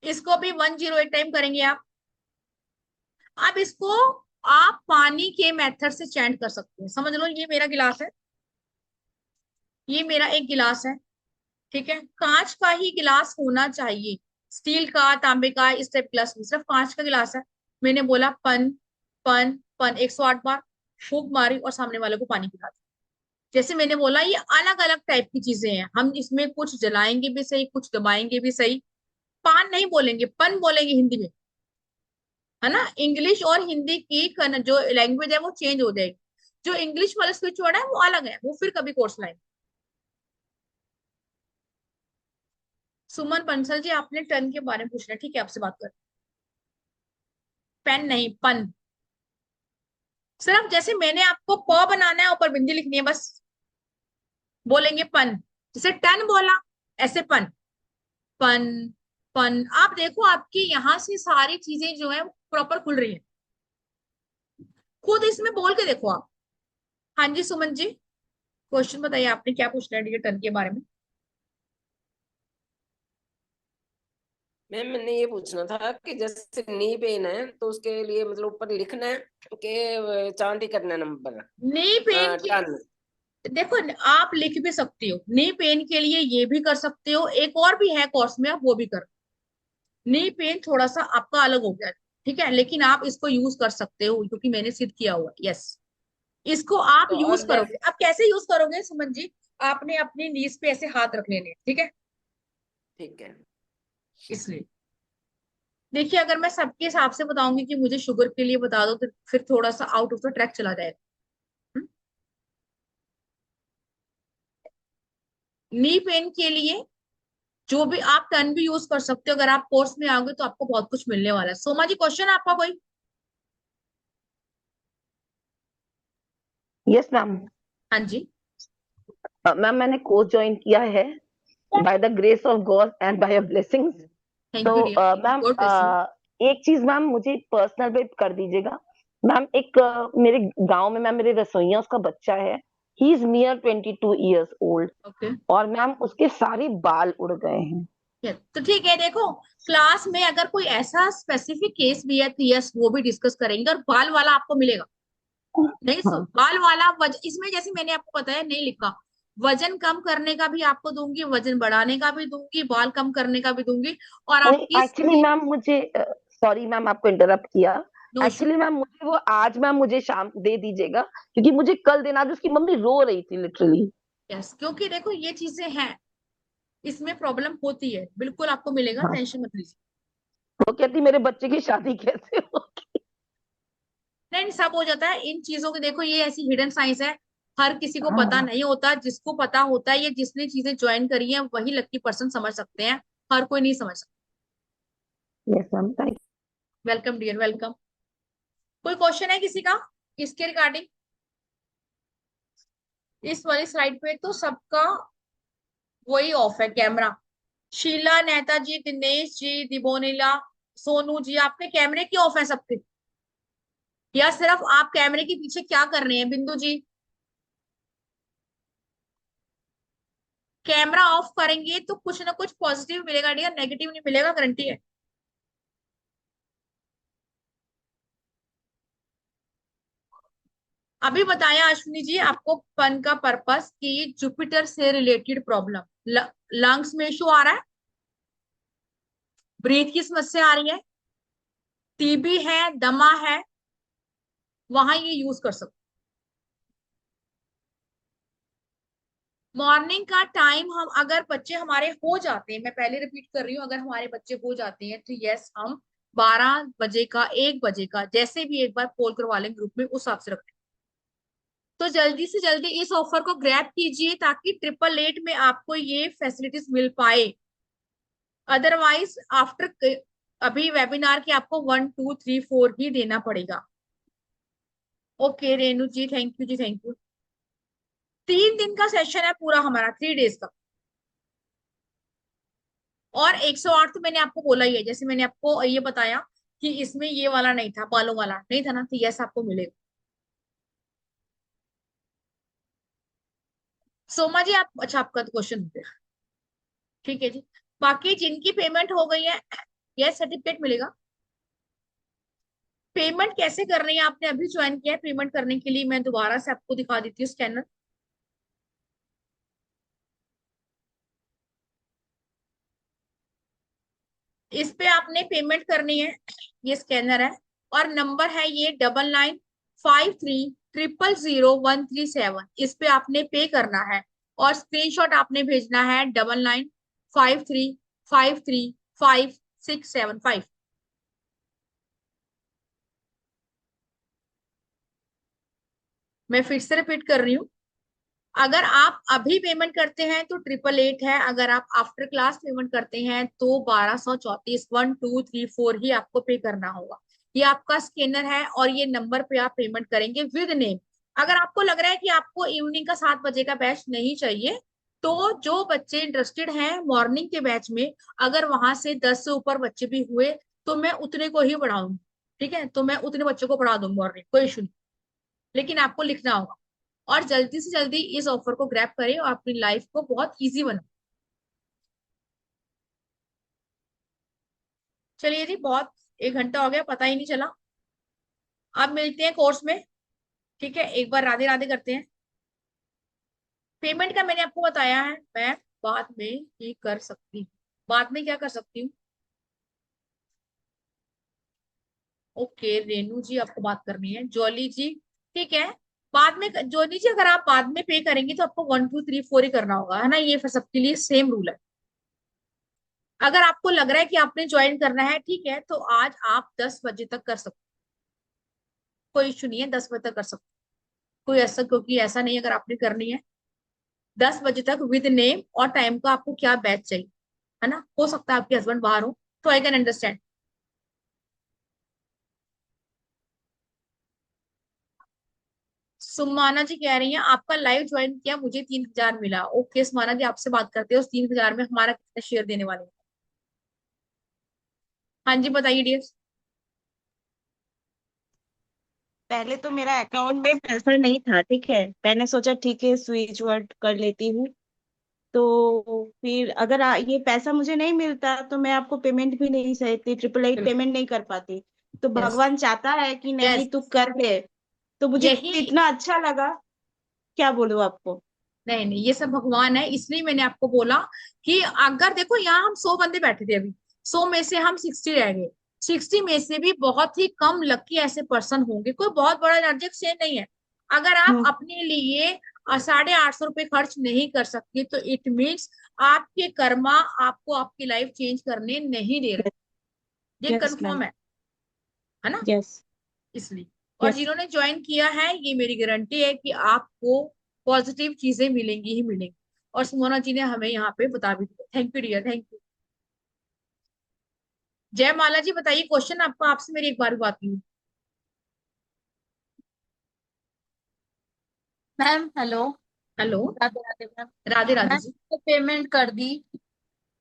इसको भी 108 टाइम करेंगे आप। अब इसको आप पानी के मेथड से चैंट कर सकते हैं। समझ लो, ये मेरा गिलास है, ये मेरा एक गिलास है, ठीक है, कांच का ही गिलास होना चाहिए, स्टील का, तांबे का, इस टाइप गिलास नहीं, सिर्फ कांच का गिलास है। मैंने बोला पन, पन, पन 108 बार, फूंक मारी और सामने वाले को पानी पिला दिया। जैसे मैंने बोला, ये अलग अलग टाइप की चीजें हैं, हम इसमें कुछ जलाएंगे भी सही, कुछ दबाएंगे भी सही। पान नहीं बोलेंगे, पन बोलेंगे हिंदी में, है ना। इंग्लिश और हिंदी की जो लैंग्वेज है वो चेंज हो जाएगी। जो इंग्लिश वाला स्विच वर्ड है वो अलग है, वो फिर कभी कोर्स लाएंगे। सुमन बंसल जी, आपने टन के बारे में पूछना, ठीक है, आपसे बात कर। पेन नहीं, पन। सिर्फ जैसे मैंने आपको प बनाना है, ऊपर बिंदी लिखनी है, बस बोलेंगे पन। जैसे टन बोला, ऐसे पन, पन, पन। आप देखो, आपकी यहाँ से सारी चीजें जो है प्रॉपर खुल रही है, खुद इसमें बोल के देखो आप। हाँ जी सुमन जी, क्वेश्चन बताइए, आपने क्या पूछना है टन के बारे में? मैम मैंने ये पूछना था कि जैसे नी पेन है तो उसके लिए मतलब ऊपर लिखना है कि चांट ही करना है नंबर नी पेन की, टन। देखो आप लिख भी सकते हो, नी पेन के लिए ये भी कर सकते हो, एक और भी है कोर्स में, आप वो भी कर। नी पेन थोड़ा सा आपका अलग हो गया, ठीक है, लेकिन आप इसको यूज कर सकते हो क्योंकि मैंने सिद्ध किया हुआ है। यस, इसको आप तो यूज और करोगे। अब कैसे यूज करोगे सुमन जी? आपने अपनी नीज पे ऐसे हाथ रख लेने हैं, ठीक है, ठीक है। इसलिए देखिए, अगर मैं सबके हिसाब से बताऊंगी कि मुझे शुगर के लिए बता दो, तो फिर थोड़ा सा आउट ऑफ द ट्रैक चला जाएगा। नी पेन के लिए जो भी आप टर्न भी यूज कर सकते हो, अगर आप कोर्स में आओगे तो आपको बहुत कुछ मिलने वाला है। सोमा जी, क्वेश्चन आपका कोई? Yes ma'am. हाँ जी, मैम मैंने कोर्स ज्वाइन किया है by the grace of God and by blessings. Thank तो you dear, ma'am God bless you. एक चीज मैम मुझे पर्सनल पे कर दीजिएगा। मैम एक मेरे गांव में मैम मेरे रसोइया उसका बच्चा है, he is near 22 years old, okay, और मैम उसके सारे बाल उड़ गए हैं। तो ठीक है, देखो क्लास में अगर कोई ऐसा स्पेसिफिक केस भी है तो यस, वो भी डिस्कस करेंगे, और बाल वाला आपको मिलेगा। नहीं हाँ। बाल वाला इसमें जैसे मैंने आपको बताया, नहीं लिखा, वजन कम करने का भी आपको दूंगी, वजन बढ़ाने का भी दूंगी, बाल कम करने का भी दूंगी, और नहीं आपकी एक्चुअली मैम मुझे, सॉरी मैम आपको इंटरप्ट किया। No issue. एक्चुअली मैम मुझे वो आज मैम मुझे शाम दे दीजिएगा, क्योंकि मुझे कल देना था, उसकी मम्मी रो रही थी लिटरली। यस, क्योंकि देखो ये चीजें हैं, इसमें प्रॉब्लम होती है, बिल्कुल आपको मिलेगा, हाँ। टेंशन मत लीजिए। वो कहती मेरे बच्चे की शादी कैसे होगी। नहीं, सब हो जाता है इन चीजों की, देखो ये ऐसी हिडन साइंस है, हर किसी को पता हाँ। नहीं होता, जिसको पता होता है, ये जिसने चीजें ज्वाइन करी है वही लकी पर्सन समझ सकते हैं, हर कोई नहीं समझ सकता। Yes ma'am, thank welcome dear, welcome. कोई क्वेश्चन है किसी का इसके रिगार्डिंग? इस वाली स्लाइड पे तो सबका वही ऑफ है कैमरा। शीला, नेता जी, दिनेश जी, दिबोनीला, सोनू जी, आपके कैमरे क्यों ऑफ है सबके? या सिर्फ आप कैमरे के पीछे क्या कर रहे हैं? बिंदु जी, कैमरा ऑफ करेंगे तो कुछ ना कुछ पॉजिटिव मिलेगा डियर, नेगेटिव नहीं मिलेगा, गारंटी है। अभी बताया अश्विनी जी आपको फन का पर्पस कि जुपिटर से रिलेटेड प्रॉब्लम, लंग्स में इशू आ रहा है, ब्रीथ की समस्या आ रही है, टीबी है, दमा है, वहां ये यूज कर सकते। मॉर्निंग का टाइम हम अगर बच्चे हमारे हो जाते हैं, मैं पहले रिपीट कर रही हूँ, अगर हमारे बच्चे हो जाते हैं तो यस हम 12 बजे का, 1 बजे का, जैसे भी एक बार पोल करवा लें ग्रुप में, उस हिसाब से रखें। तो जल्दी से जल्दी इस ऑफर को ग्रैब कीजिए ताकि 888 में आपको ये फैसिलिटीज मिल पाए। अदरवाइज आफ्टर अभी वेबिनार के आपको 1 2 3 4 ही देना पड़ेगा। Okay Renu ji, thank you जी, थैंक यू। 3 दिन का सेशन है पूरा हमारा, 3 डेज का। और 108 तो मैंने आपको बोला ही है, जैसे मैंने आपको ये बताया कि इसमें ये वाला नहीं था, बालों वाला नहीं था ना, तो यस आपको मिलेगा। सोमा जी आप, अच्छा आपका तो क्वेश्चन हो गया, ठीक है जी। बाकी जिनकी पेमेंट हो गई है, यस सर्टिफिकेट मिलेगा। पेमेंट कैसे करनी है? आपने अभी ज्वाइन किया है, पेमेंट करने के लिए मैं दोबारा से आपको दिखा देती हूँ स्कैनर। इस पे आपने पेमेंट करनी है, ये स्कैनर है और नंबर है ये 9953000137, इस पे आपने पे करना है और स्क्रीनशॉट आपने भेजना है 9953535675। मैं फिर से रिपीट कर रही हूँ, अगर आप अभी पेमेंट करते हैं तो 888 है, अगर आप आफ्टर क्लास पेमेंट करते हैं तो 1234, 1234 ही आपको पे करना होगा। ये आपका स्कैनर है और ये नंबर पे आप पेमेंट करेंगे विद नेम। अगर आपको लग रहा है कि आपको इवनिंग का 7 बजे का बैच नहीं चाहिए, तो जो बच्चे इंटरेस्टेड हैं मॉर्निंग के बैच में, अगर वहां से 10 से ऊपर बच्चे भी हुए तो मैं उतने को ही पढ़ाऊंगी, ठीक है, तो मैं उतने बच्चों को पढ़ा दूंगी मॉर्निंग, कोई इशू नहीं। लेकिन आपको लिखना होगा और जल्दी से जल्दी इस ऑफर को ग्रैब करें और अपनी लाइफ को बहुत इजी बनाएं। चलिए जी, बहुत 1 घंटा हो गया, पता ही नहीं चला। अब मिलते हैं कोर्स में, ठीक है, एक बार राधे राधे करते हैं। पेमेंट का मैंने आपको बताया है, मैं बाद में ही कर सकती हूँ। बाद में क्या कर सकती हूँ? ओके रेनू जी आपको बात करनी है, जॉली जी ठीक है, बाद में जॉली जी अगर आप बाद में पे करेंगे तो आपको 1 2 3 4 ही करना होगा, है ना, ये फिर सबके लिए सेम रूल है। अगर आपको लग रहा है कि आपने ज्वाइन करना है, ठीक है, तो आज आप 10 बजे तक कर सकते, कोई इशू नहीं है, 10 बजे तक कर सकते, कोई ऐसा, क्योंकि ऐसा नहीं, अगर आपने करनी है 10 बजे तक विद नेम और टाइम का आपको क्या बैच चाहिए, है ना, हो सकता है आपके हस्बैंड बाहर हो, तो आई कैन अंडरस्टैंड। सुमाना जी कह रही हैं आपका लाइव ज्वाइन किया, मुझे 3000 मिला। ओके सुमाना जी, आपसे बात करते हैं, उस 3000 में हमारा कितना शेयर देने वाले हैं? हाँ जी बताइए डियर। पहले तो मेरा अकाउंट में पैसा नहीं था, ठीक है, मैंने सोचा ठीक है स्विच वर्ड कर लेती हूँ। तो फिर अगर ये पैसा मुझे नहीं मिलता तो मैं आपको पेमेंट भी नहीं सहती, 888 पेमेंट नहीं कर पाती। तो यस भगवान चाहता है कि नहीं यस, तू कर ले, तो मुझे यही, इतना अच्छा लगा, क्या बोलूं आपको। नहीं नहीं ये सब भगवान है, इसलिए मैंने आपको बोला कि अगर देखो यहाँ हम 100 बंदे बैठे थे, अभी 100 में से हम 60 रह गए, 60 में से भी बहुत ही कम लकी ऐसे पर्सन होंगे, कोई बहुत बड़ा एनर्जी एक्सचेंज नहीं है। अगर आप अपने लिए 850 रुपये खर्च नहीं कर सकते तो इट मीन्स आपके कर्मा आपको आपकी लाइफ चेंज करने नहीं दे रहे, ये यस कंफर्म मैम। है ना, यस। इसलिए। और यस। जिन्होंने ज्वाइन किया है, ये मेरी गारंटी है कि आपको पॉजिटिव चीजें मिलेंगी ही मिलेंगी। और सुमोना जी ने हमें यहाँ पे बता भी दिया, thank you dear, thank you. Jai Mala जी बताइए क्वेश्चन आपको, आपसे मेरी एक बार भी बात नहीं हुई। Ma'am hello. Hello. Radhe Radhe ma'am. Radhe Radhe ma'am ji. तो पेमेंट कर दी,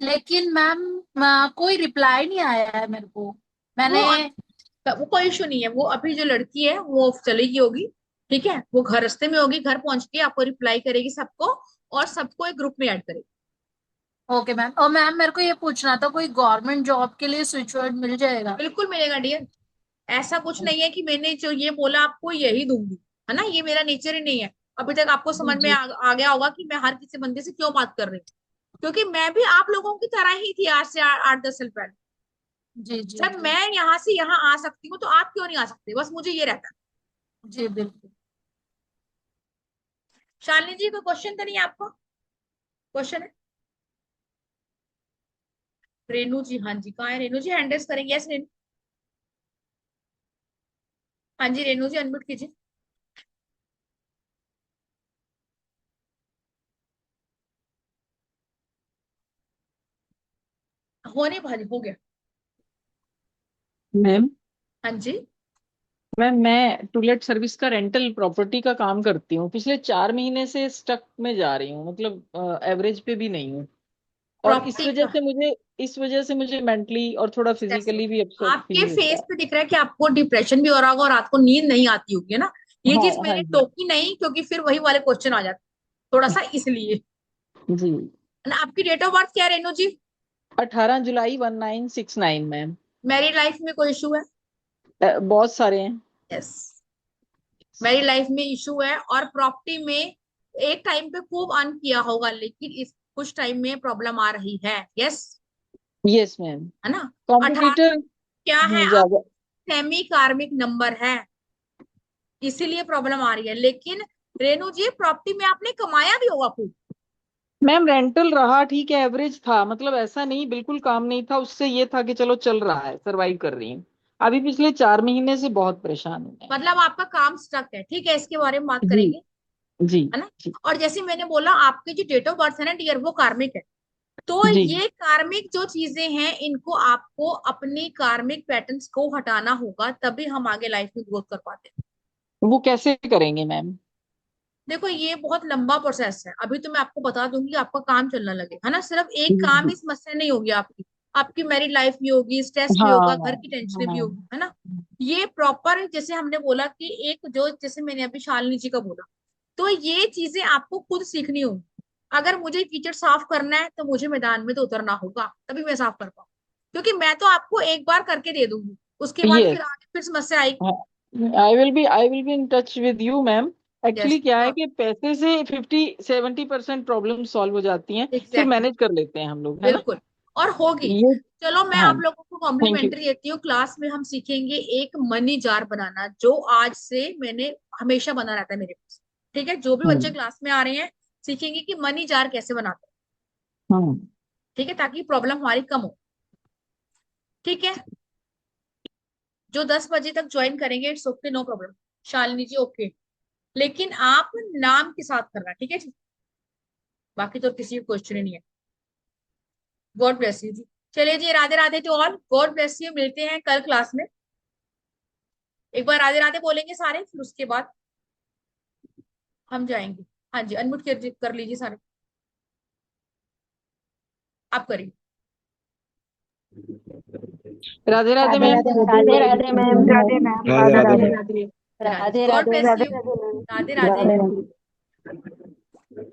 लेकिन मैम कोई रिप्लाई नहीं आया है मेरे को। मैंने वो वो कोई इशू नहीं है, वो अभी जो लड़की है वो चलेगी होगी, ठीक है, वो घर रास्ते में होगी, घर पहुंच के आपको रिप्लाई करेगी सबको, और सबको एक ग्रुप में ऐड करेगी। Okay ma'am. और मैम मेरे को ये पूछना था, कोई गवर्नमेंट जॉब के लिए स्विच वर्ड मिल जाएगा? बिल्कुल मिलेगा डियर। ऐसा कुछ नहीं है कि मैंने जो ये बोला आपको यही दूंगी, है ना, ये मेरा नेचर ही नहीं है। अभी तक आपको जी समझ में जी आ गया होगा कि मैं हर किसी बंदे से क्यों बात कर रही हूँ, क्योंकि मैं भी आप लोगों की तरह ही थी आज से 8-10 साल पहले। जी जी जब जी मैं यहाँ से यहाँ आ सकती हूँ तो आप क्यों नहीं आ सकते, बस मुझे ये रहता है। जी बिल्कुल। शालिनी जी कोई क्वेश्चन तो नहीं है आपको? क्वेश्चन है? रेनू जी, हाँ जी, कहाँ है रेनू जी? हैंड रेस करेंगे? यस रेनू। हाँ जी रेनू जी, अनम्यूट कीजिए। होने भाजी हो गया। मैम हाँ जी। मैं टूलेट सर्विस का रेंटल प्रॉपर्टी का काम करती हूँ। पिछले 4 महीने से स्टक में जा रही हूँ, मतलब एवरेज पे भी नहीं हूँ। और प्रॉपर्टी का इस वजह से मुझे मेंटली और थोड़ा स्ट्रेस हो, फिजिकली भी अपसेट आपके फील होता फेस पे दिख रहा है कि आपको डिप्रेशन भी हो रहा होगा और रात को नींद नहीं आती होगी, है ना? है। ये हाँ चीज हाँ मैंने जी। टोकी नहीं, क्योंकि फिर वही वाले क्वेश्चन आ जाते थोड़ा सा, इसलिए। जी। है ना? आपकी डेट ऑफ बर्थ क्या है रेनू जी? 18 जुलाई 1969 मैम। मैरिड लाइफ में कोई इशू है? बहुत सारे हैं। यस, मैरिड लाइफ में इशू है, और प्रॉपर्टी में एक टाइम पे खूब अर्न किया होगा, लेकिन इस कुछ टाइम में प्रॉब्लम आ रही है। Yes, yes ma'am. है ना? 18 कॉम्पिटिटर क्या है आप? ज्यादा। सेमी कार्मिक नंबर है, इसीलिए प्रॉब्लम आ रही है। लेकिन रेनू जी प्रॉपर्टी में आपने कमाया भी होगा खूब। मैम रेंटल रहा ठीक है, एवरेज था, मतलब ऐसा नहीं बिल्कुल काम नहीं था, उससे ये था कि चलो चल रहा है, सरवाइव कर रही हूँ। अभी पिछले 4 महीने से बहुत परेशान हूँ मैं। मतलब आपका काम स्टक है, ठीक है, इसके बारे में बात जी करेंगे, जी है ना? जी और जैसे मैंने बोला, आपकी जो डेट ऑफ बर्थ है ना डियर, वो कार्मिक है। तो जी। ये कार्मिक जो चीजें हैं, इनको आपको अपनी कार्मिक पैटर्न्स को हटाना होगा, तभी हम आगे लाइफ में ग्रोथ कर पाते हैं। वो कैसे करेंगे मैम? देखो ये बहुत लंबा प्रोसेस है, अभी तो मैं आपको बता दूंगी, आपका काम चलना लगे, है ना? सिर्फ जी एक काम जी। ही समस्या नहीं होगी आपकी, आपकी मैरिड लाइफ भी होगी, स्ट्रेस भी हाँ होगा, घर की टेंशन भी हाँ। होगी, है ना? ये प्रॉपर, जैसे हमने बोला कि एक जो, जैसे मैंने अभी शालिनी जी का बोला, तो ये चीजें आपको खुद सीखनी होगी। अगर मुझे कीचड़ साफ करना है तो मुझे मैदान में तो उतरना होगा, तभी मैं साफ कर पाऊँ, क्योंकि मैं तो आपको एक बार करके दे दूंगी, उसके बाद फिर यस। आगे फिर समस्या आएगी। I will be in touch with you ma'am. Yes, actually क्या है कि पैसे से 50-70% प्रॉब्लम सॉल्व हो जाती हैं, फिर एग्जैक्टली, मैनेज कर लेते हैं हम लोग, है ना? बिल्कुल, और होगी। ये। चलो मैं हाँ। आप लोगों को थैंक यू। कॉम्प्लीमेंट्री देती हूँ, क्लास में हम सीखेंगे एक मनी जार बनाना, जो आज से मैंने हमेशा बना रहता है मेरे पास, ठीक है? जो भी बच्चे हम्म क्लास में आ रहे हैं सीखेंगे कि मनी जार कैसे बनाते हैं, हम्म। ठीक है, ताकि प्रॉब्लम हमारी कम हो, ठीक है? जो 10 बजे तक ज्वाइन करेंगे it's okay, no problem. Shalini ji okay, लेकिन आप नाम के साथ करना, ठीक है जी? बाकी तो किसी क्वेश्चन ही नहीं है। गॉड ब्लेस यू जी। चलिए जी, Radhe Radhe to all, God bless you, मिलते हैं कल क्लास में। एक बार राधे राधे बोलेंगे सारे, फिर उसके बाद हम जाएंगे। हाँ जी, अनम्यूट कर लीजिए सारे, आप करिए। Radhe Radhe Radhe ma'am. Radhe Radhe ma'am. Radhe ma'am. Radhe ma'am. Radhe Radhe Radhe. Radhe. चलिए, Radhe God Radhe bless Radhe you. Radhe ma'am. Radhe Radhe Radhe. Radhe.